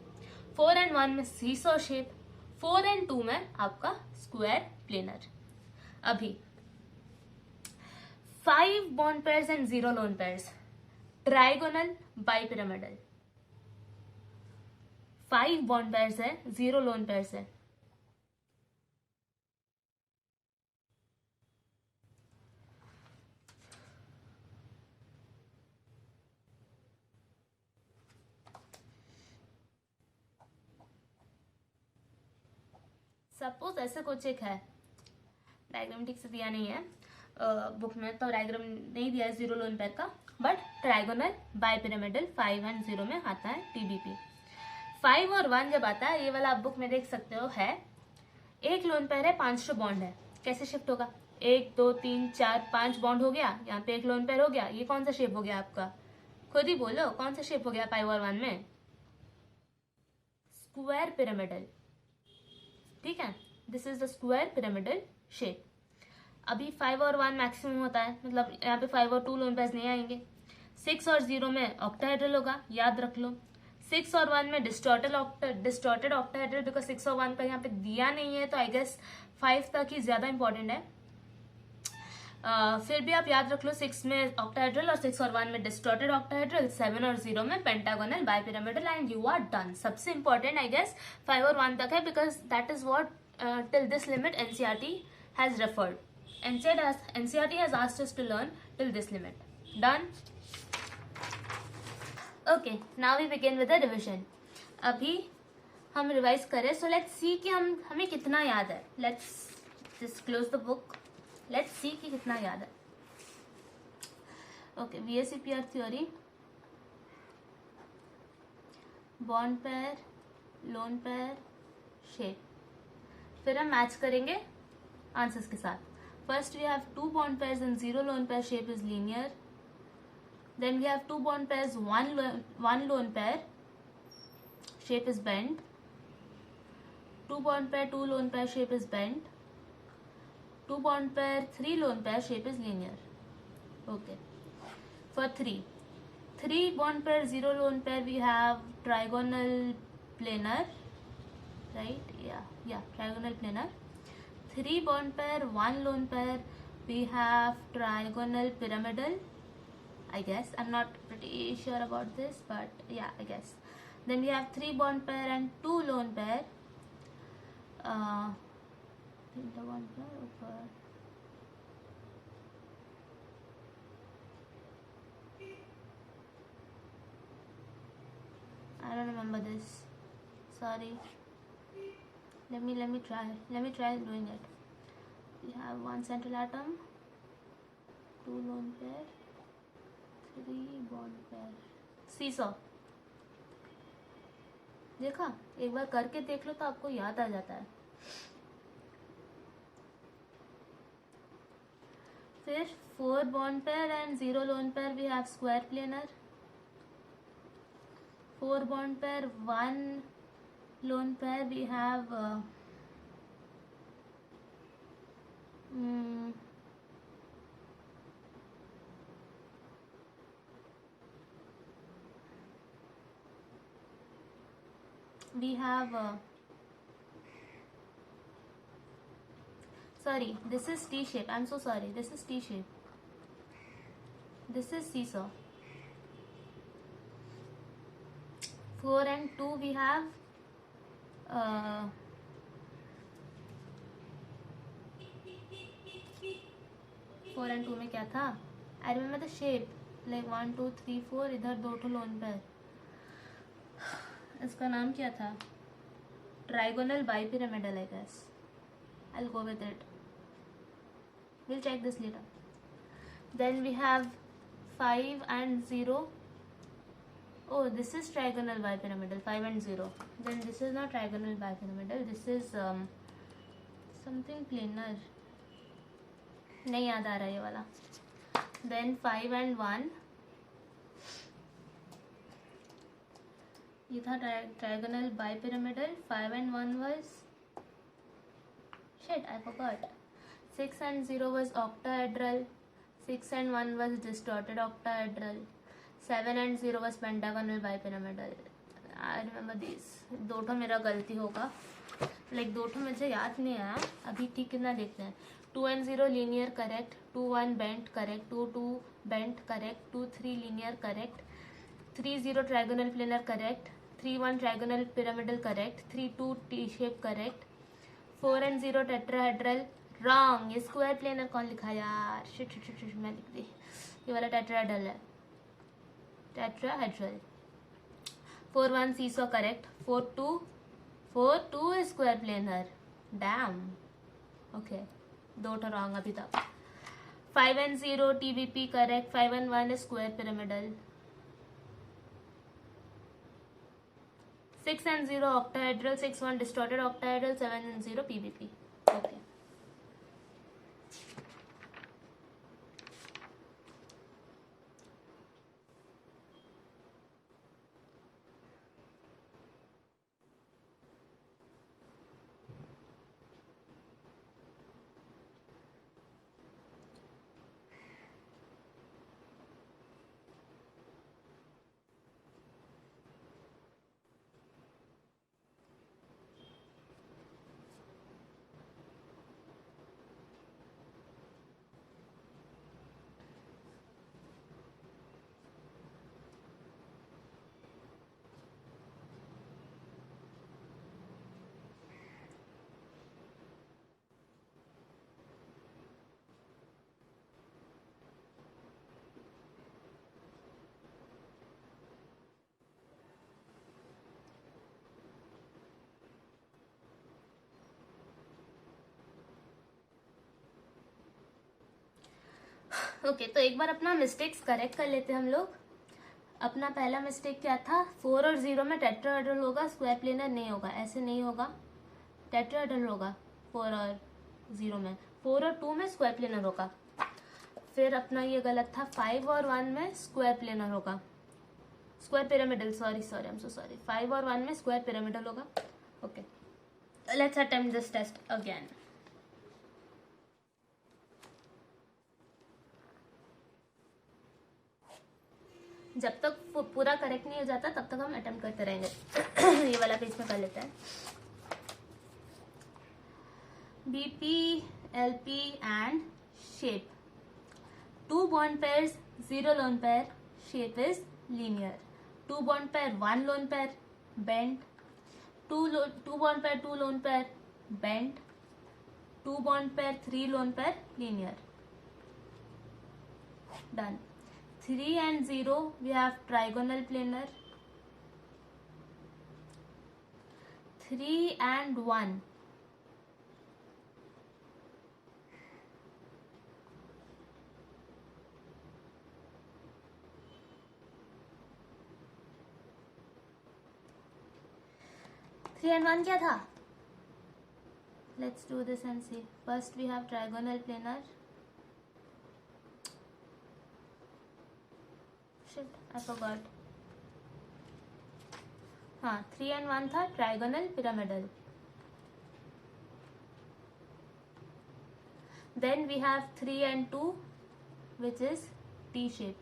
4 and 1 में seesaw shape, 4 and 2 में आपका square planar. अभी 5 bond pairs and 0 lone pairs, trigonal bipyramidal. 5 bond pairs है, 0 lone pairs है. सपोज ऐसे कुछ एक है, डायग्राम ठीक से दिया नहीं है बुक में, तो डायग्राम नहीं दिया है 0 लोन पेयर का, बट ट्राइगोनल बाइपिरामिडल 5 एंड 0 में आता है टीबीपी. 5 और 1 जब आता है, ये वाला आप बुक में देख सकते हो, है एक लोन पेयर है, 5 बॉन्ड है. कैसे शिफ्ट होगा? 1 2 3 4 5 बॉन्ड हो गया, यहाँ पे एक लोन पेयर हो गया. ये कौन सा शेप हो गया आपका? खुद ही बोलो कौन सा शेप हो गया 5 और 1 में? Square pyramidal. ठीक है, this is the square pyramidal shape. अभी 5 और 1 मैक्सिमम होता है, मतलब यहाँ पे 5 और 2 लोन पेयर्स नहीं आएंगे. 6 और 0 में ऑक्टाहेड्रल होगा, याद रख लो. 6 और 1 में डिस्टॉर्टेड ऑक्टाहेड्रल, बिकॉज 6 और 1 का यहाँ पे दिया नहीं है, तो आई गेस 5 तक ही ज्यादा इंपॉर्टेंट है. फिर भी आप याद रख लो, 6 में ऑक्टाहेड्रल और 6 और 1 में डिस्टॉर्टेड ऑक्टाहेड्रल, 7 और 0 में pentagonal bipyramidal, and you are done. सबसे इंपॉर्टेंट आई गेस 5 और 1 तक है, because that is what till this limit NCERT has referred. NCERT has asked us to learn till this limit. Done? Okay, now we begin with the revision. अभी हम रिवाइज करें, so let's see कि हमें कितना याद है. Let's just close the book. Let's see कि कितना याद है. Okay, VSEPR theory, bond pair, lone pair, shape. फिर हम मैच करेंगे आंसर्स के साथ. First we have 2 bond pairs and 0 lone pair, shape is linear. Then we have 2 bond pairs, 1 lone pair, shape is bent. 2 bond pair, 2 lone pair, shape is bent. 2 bond pair, 3 lone pair, shape is linear. Okay. For 3 bond pair, 0 lone pair, we have trigonal planar, right? Yeah, trigonal planar. 3 bond pair, 1 lone pair, we have trigonal pyramidal, I guess. I'm not pretty sure about this, but yeah, I guess. Then we have 3 bond pair and 2 lone pair. The bond pair over. I don't remember this. Sorry. Let me try doing it. We have 1 central atom, 2 lone pair, 3 bond pair. Seesaw. देखा? एक बार करके देख लो तो आपको याद आ जाता है. फिर 4 bond pair and 0 lone pair, we have square planar. 4 bond pair, 1 lone pair, we have sorry, this is T shape. I'm so sorry. This is T shape. This is seesaw. 4 and 2 we have 4 and 2 में क्या था? I remember the shape, like 1 2 3 4, इधर 2 लोन पेयर. इसका नाम क्या था? Trigonal bipyramidal, I guess. I'll go with it. We'll check this later. Then we have 5 and 0. Oh, this is trigonal bipyramidal, 5 and 0. Then this is not trigonal bipyramidal. This is something planar. नहीं याद आ रहा ये वाला. Then 5 and 1. ये था trigonal bipyramidal. 5 and 1 was shit, I forgot. 6 and 0 was octahedral. 6 and 1 was distorted octahedral. 7 and 0 was pentagonal bipyramidal. I remember these. दो ठो मेरा गलती होगा, लाइक दो ठो मुझे याद नहीं आया अभी. ठीक कितना देखते हैं. 2 and 0 linear correct. 2 1 bent correct. 2 2 bent correct. 2 3 linear correct. 3 0 trigonal planar correct. 3 1 trigonal pyramidal correct. 3 2 T shape correct. 4 and 0 tetrahedral wrong. ये स्क्वायर प्लेनर कौन लिखा यार? शिट शिट शिट, मैं लिख दी. ये वाला टेट्राहेड्रल है. Tetrahedral. 4 1 seesaw correct. 4 2 square planar. Damn. Okay, दो तो रॉन्ग अभी तक. 5 and 0 TBP correct. 5 and 1 square pyramidal. 6 and 0 octahedral. 6 1 distorted octahedral. 7 and 0 PBP. Okay. Okay, तो एक बार अपना मिस्टेक्स करेक्ट कर लेते हैं हम लोग. अपना पहला मिस्टेक क्या था? 4 और 0 में टेट्राहेड्रल होगा, स्क्वायर प्लेनर नहीं होगा. ऐसे नहीं होगा, टेट्राहेड्रल होगा 4 और 0 में. 4 और 2 में स्क्वायर प्लेनर होगा. फिर अपना ये गलत था. 5 और 1 में स्क्वायर प्लेनर होगा, square pyramidal. Sorry I am so sorry. 5 और 1 में स्क्वायर पिरामिडल होगा. Okay, let's attempt this test again. जब तक पूरा करेक्ट नहीं हो जाता तब तक हम अटेम्प्ट करते रहेंगे. ये वाला पेज में कर लेते हैं. BP, LP and shape. 2 bond pairs, 0 lone pair. Shape is linear. 2 bond pair, 1 lone pair. Bent. 2 bond pair, 2 lone pair. Bent. 2 bond pair, 3 lone pair. Linear. Done. 3 and 0 we have trigonal planar. 3 and 1 3 and 1 क्या था? Let's do this and see. First we have trigonal planar. Shit, I forgot. हाँ, 3 and 1 था trigonal pyramidal. Then we have 3 and 2 which is T shape.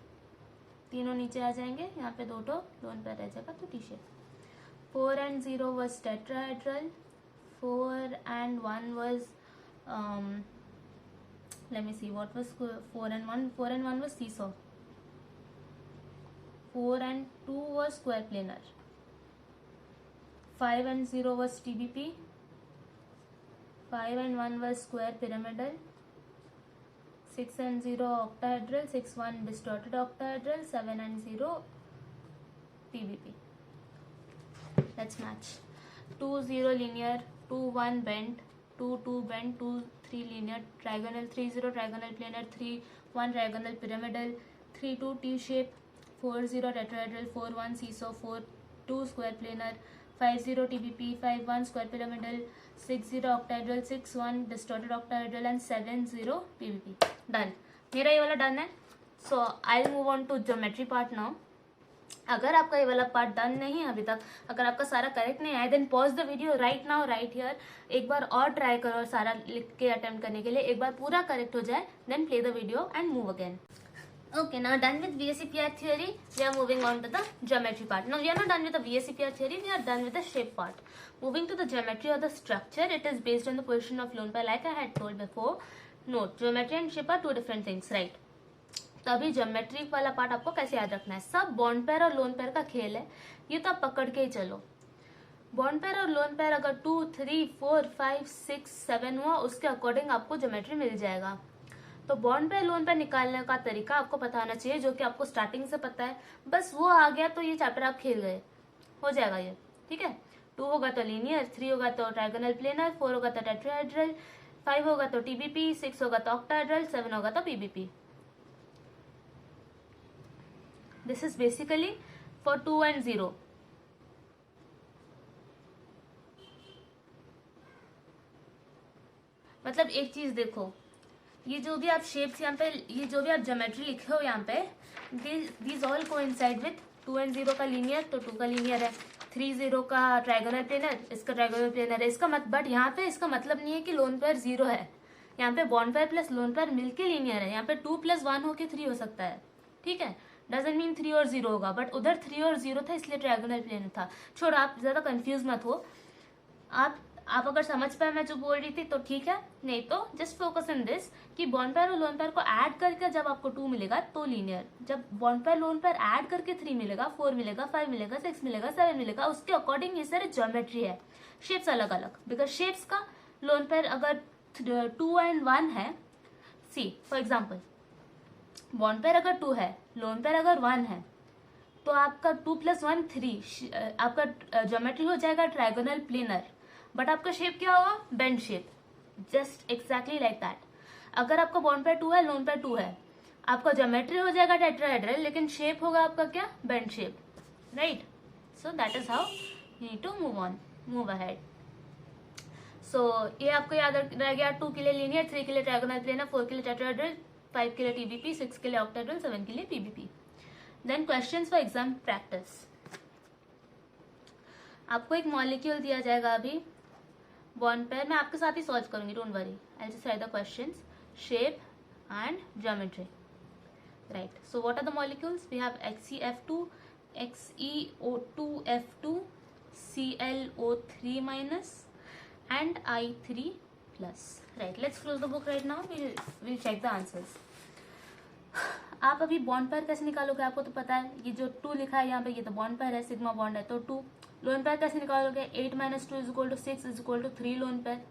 तीनों नीचे आ जाएंगे, यहाँ पे दो तो लोन पे रह जाएगा तो T shape. 4 and 0 was tetrahedral. 4 and 1 was let me see what was 4 and 1. 4 and 1 was seesaw. 4 and 2 was square planar. 5 and 0 was TBP. 5 and 1 was square pyramidal. 6 and 0 octahedral. 6 1 distorted octahedral. 7 and 0 PBP. Let's match. 2 0 linear. 2 1 bent. 2 2 bent. 2 3 linear. Trigonal. 3 0 trigonal planar. 3 1 trigonal pyramidal. 3 2 T shape. 4 0 tetrahedral. 4 1 seesaw. 4 2 square planar. 5 0 TBP. 5 1 square pyramidal. 6 0 octahedral. 6 1 distorted octahedral and 7 0 PBP. Done. मेरा ये वाला डन है. So I'll move on to geometry part now. अगर आपका ये वाला पार्ट डन नहीं है अभी तक, अगर आपका सारा करेक्ट नहीं आया, then pause the video right now right here, एक बार और ट्राई करो सारा लिख के अटेम्प्ट करने के लिए, एक बार पूरा करेक्ट हो जाए, then play the video and move again. Okay, now done with VSEPR theory, we are moving on to the geometry part. Now we are not done with the VSEPR theory, we are done with the shape part. Moving to the geometry or the structure, it is based on the position of lone pair like I had told before. Note, geometry and shape are two different things, right? तो अभी ज्योमेट्री वाला पार्ट आपको कैसे याद रखना है, सब बॉन्ड पेयर और लोन पेयर का खेल है, ये तो आप पकड़ के ही चलो. बॉन्ड पेयर और लोन पेयर अगर 2, 3, 4, 5, 6, 7 हुआ, उसके अकॉर्डिंग आपको ज्योमेट्री मिल जाएगा. तो बॉन्ड पेयर लोन पेयर निकालने का तरीका आपको पता होना चाहिए, जो कि आपको स्टार्टिंग से पता है. बस वो आ गया तो ये चैप्टर आप खेल गए, हो जाएगा ये. ठीक है, 2 होगा तो लीनियर, 3 होगा तो ट्रायगोनल प्लेनर, 4 होगा तो टेट्राहेड्रल, 5 होगा तो टीबीपी, 6 होगा तो ऑक्टाहेड्रल, 7 होगा तो PBP. This is basically for 2 and 0. मतलब एक चीज देखो, ये जो भी आप शेप्स यहाँ पे, ये जो भी आप ज्योमेट्री लिखे हो यहाँ पे, these all coincide with 2 and 0 का लीनियर, तो 2 का लीनियर है. 3, 0 का ट्रायगोनल प्लेनर, इसका ट्रायगोनल प्लेनर है. इसका बट यहाँ पे इसका मतलब नहीं है कि लोन पेयर 0 है. यहाँ पे bond pair plus lone pair मिलके लीनियर है. यहाँ पे 2 + 1 होके 3 हो सकता है. ठीक है, डजंट मीन 3 और 0 होगा, बट उधर 3 और 0 था इसलिए ट्रायगोनल प्लेनर था. छोड़ो, आप ज्यादा कंफ्यूज मत हो. आप अगर समझ पाए मैं जो बोल रही थी तो ठीक है, नहीं तो जस्ट फोकस इन दिस कि बॉन्ड पेयर और लोन पेयर को ऐड करके जब आपको 2 मिलेगा तो लीनियर, जब bond pair lone pair add करके 3 मिलेगा, 4 मिलेगा, 5 मिलेगा, 6 मिलेगा, 7 मिलेगा, उसके अकॉर्डिंग ये सारे ज्योमेट्री है. शेप्स अलग अलग, बिकॉज शेप्स का लोन पेयर अगर 2 and 1 है, सी फॉर एग्जाम्पल बॉन्ड पेयर अगर 2 है, लोन पेयर अगर 1 है, तो आपका 2 + 1 3, आपका ज्योमेट्री हो जाएगा ट्रायगोनल प्लेनर, बट आपका शेप क्या होगा, bend shape. Just exactly like that. अगर आपका बॉन्ड पेयर 2 है, लोन पेयर 2 है, आपका ज्योमेट्री हो जाएगा टेट्राहेड्रल, लेकिन शेप होगा आपका क्या, bent shape. Right, so that is how you need to move ahead. So ये आपको याद रह गया. 2 के लिए लीनियर, 3 के लिए ट्रायगोनल प्लेनर, 4 के लिए टेट्राहेड्रल, 5 के लिए टीबीपी, 6 के लिए ऑक्टाहेड्रल, 7 के लिए PBP. Then questions for exam practice. आपको एक मॉलिक्यूल दिया जाएगा अभी बॉन्ड पेयर, मैं आपके साथ ही सॉल्व करूंगी, don't worry. I just write the questions, shape and geometry. Right, so what are the molecules? We have XeF2, XeO2F2, ClO3- and I3+. Right, let's close the book right now. We'll check the answers. आप अभी बॉन्ड पेयर कैसे निकालोगे, आपको तो पता है. ये जो 2 लिखा है यहाँ पे, ये तो बॉन्ड पेयर है, सिग्मा बॉन्ड है, तो 2. लोन पेयर कैसे निकालोगे, 8 - 2 = 6 = 3 लोन पेयर.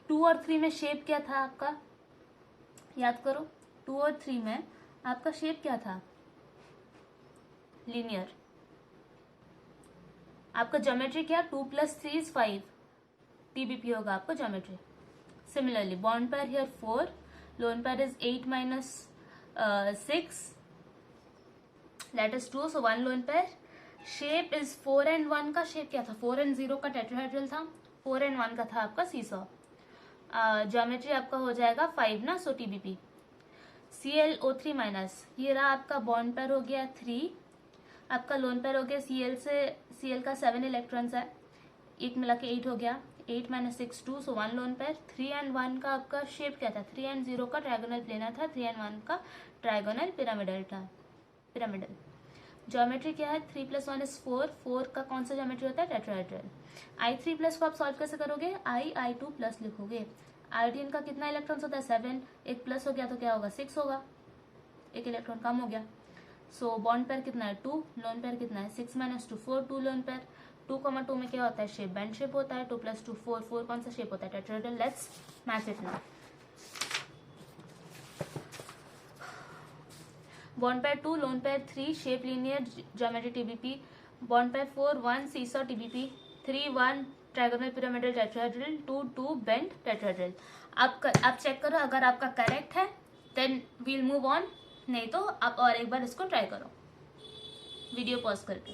2 और 3 में शेप क्या था आपका, याद करो. 2 और 3 में आपका शेप क्या था, लीनियर. आपका ज्योमेट्री क्या, 2 + 3 = 5, टीबीपी होगा आपका geometry. Similarly bond pair here 4, lone pair is 8 - 6, that is 2, so 1 lone pair. Shape is 4 and 1 का शेप क्या था, 4 and 0 का टेट्राहेड्रल था, 4 and 1 का था आपका सीसॉ. ज्योमेट्री आपका हो जाएगा 5 ना, सो टीबीपी. ClO3-, ये रहा आपका बॉन्ड पेयर हो गया 3, आपका लोन पेयर हो गया Cl का 7 इलेक्ट्रॉन्स है, एक मिला के 8 हो गया. 8 - 6 2, सो 1 लोन पेयर. 3 and 1 का आपका शेप क्या था, 3 and 0 का ट्रायगोनल प्लेनर था, 3 and 1 का ट्रायगोनल पिरामिडल था, पिरामिडल. ज्योमेट्री क्या है, 3 + 1 = 4, 4 का कौन सा ज्योमेट्री होता है, टेट्राहेड्रल. I3+ को आप सॉल्व कैसे करोगे, I2+ लिखोगे. आयोडीन का कितना इलेक्ट्रॉन्स होता है, 7, एक प्लस हो गया तो क्या होगा, 6 होगा, एक इलेक्ट्रॉन कम हो गया. सो बॉन्ड पेयर कितना है, 2, लोन पेयर कितना है, 6 - 2 4, 2 लोन पेयर. 2,2 में क्या होता है, शेप बेंड शेप होता है. 2 + 2 4, 4 कौन सा शेप होता है, tetrahedral. Let's match it now. Bond pair 2, लोन pair 3, shape linear, geometry TBP. Bond pair 4, 1 seesaw TBP, 3, 1 trigonal pyramidal tetrahedral, 2, 2 bend tetrahedral. आप चेक करो, अगर आपका करेक्ट है देन वील मूव ऑन, नहीं तो आप और एक बार इसको ट्राई करो वीडियो पॉज करके.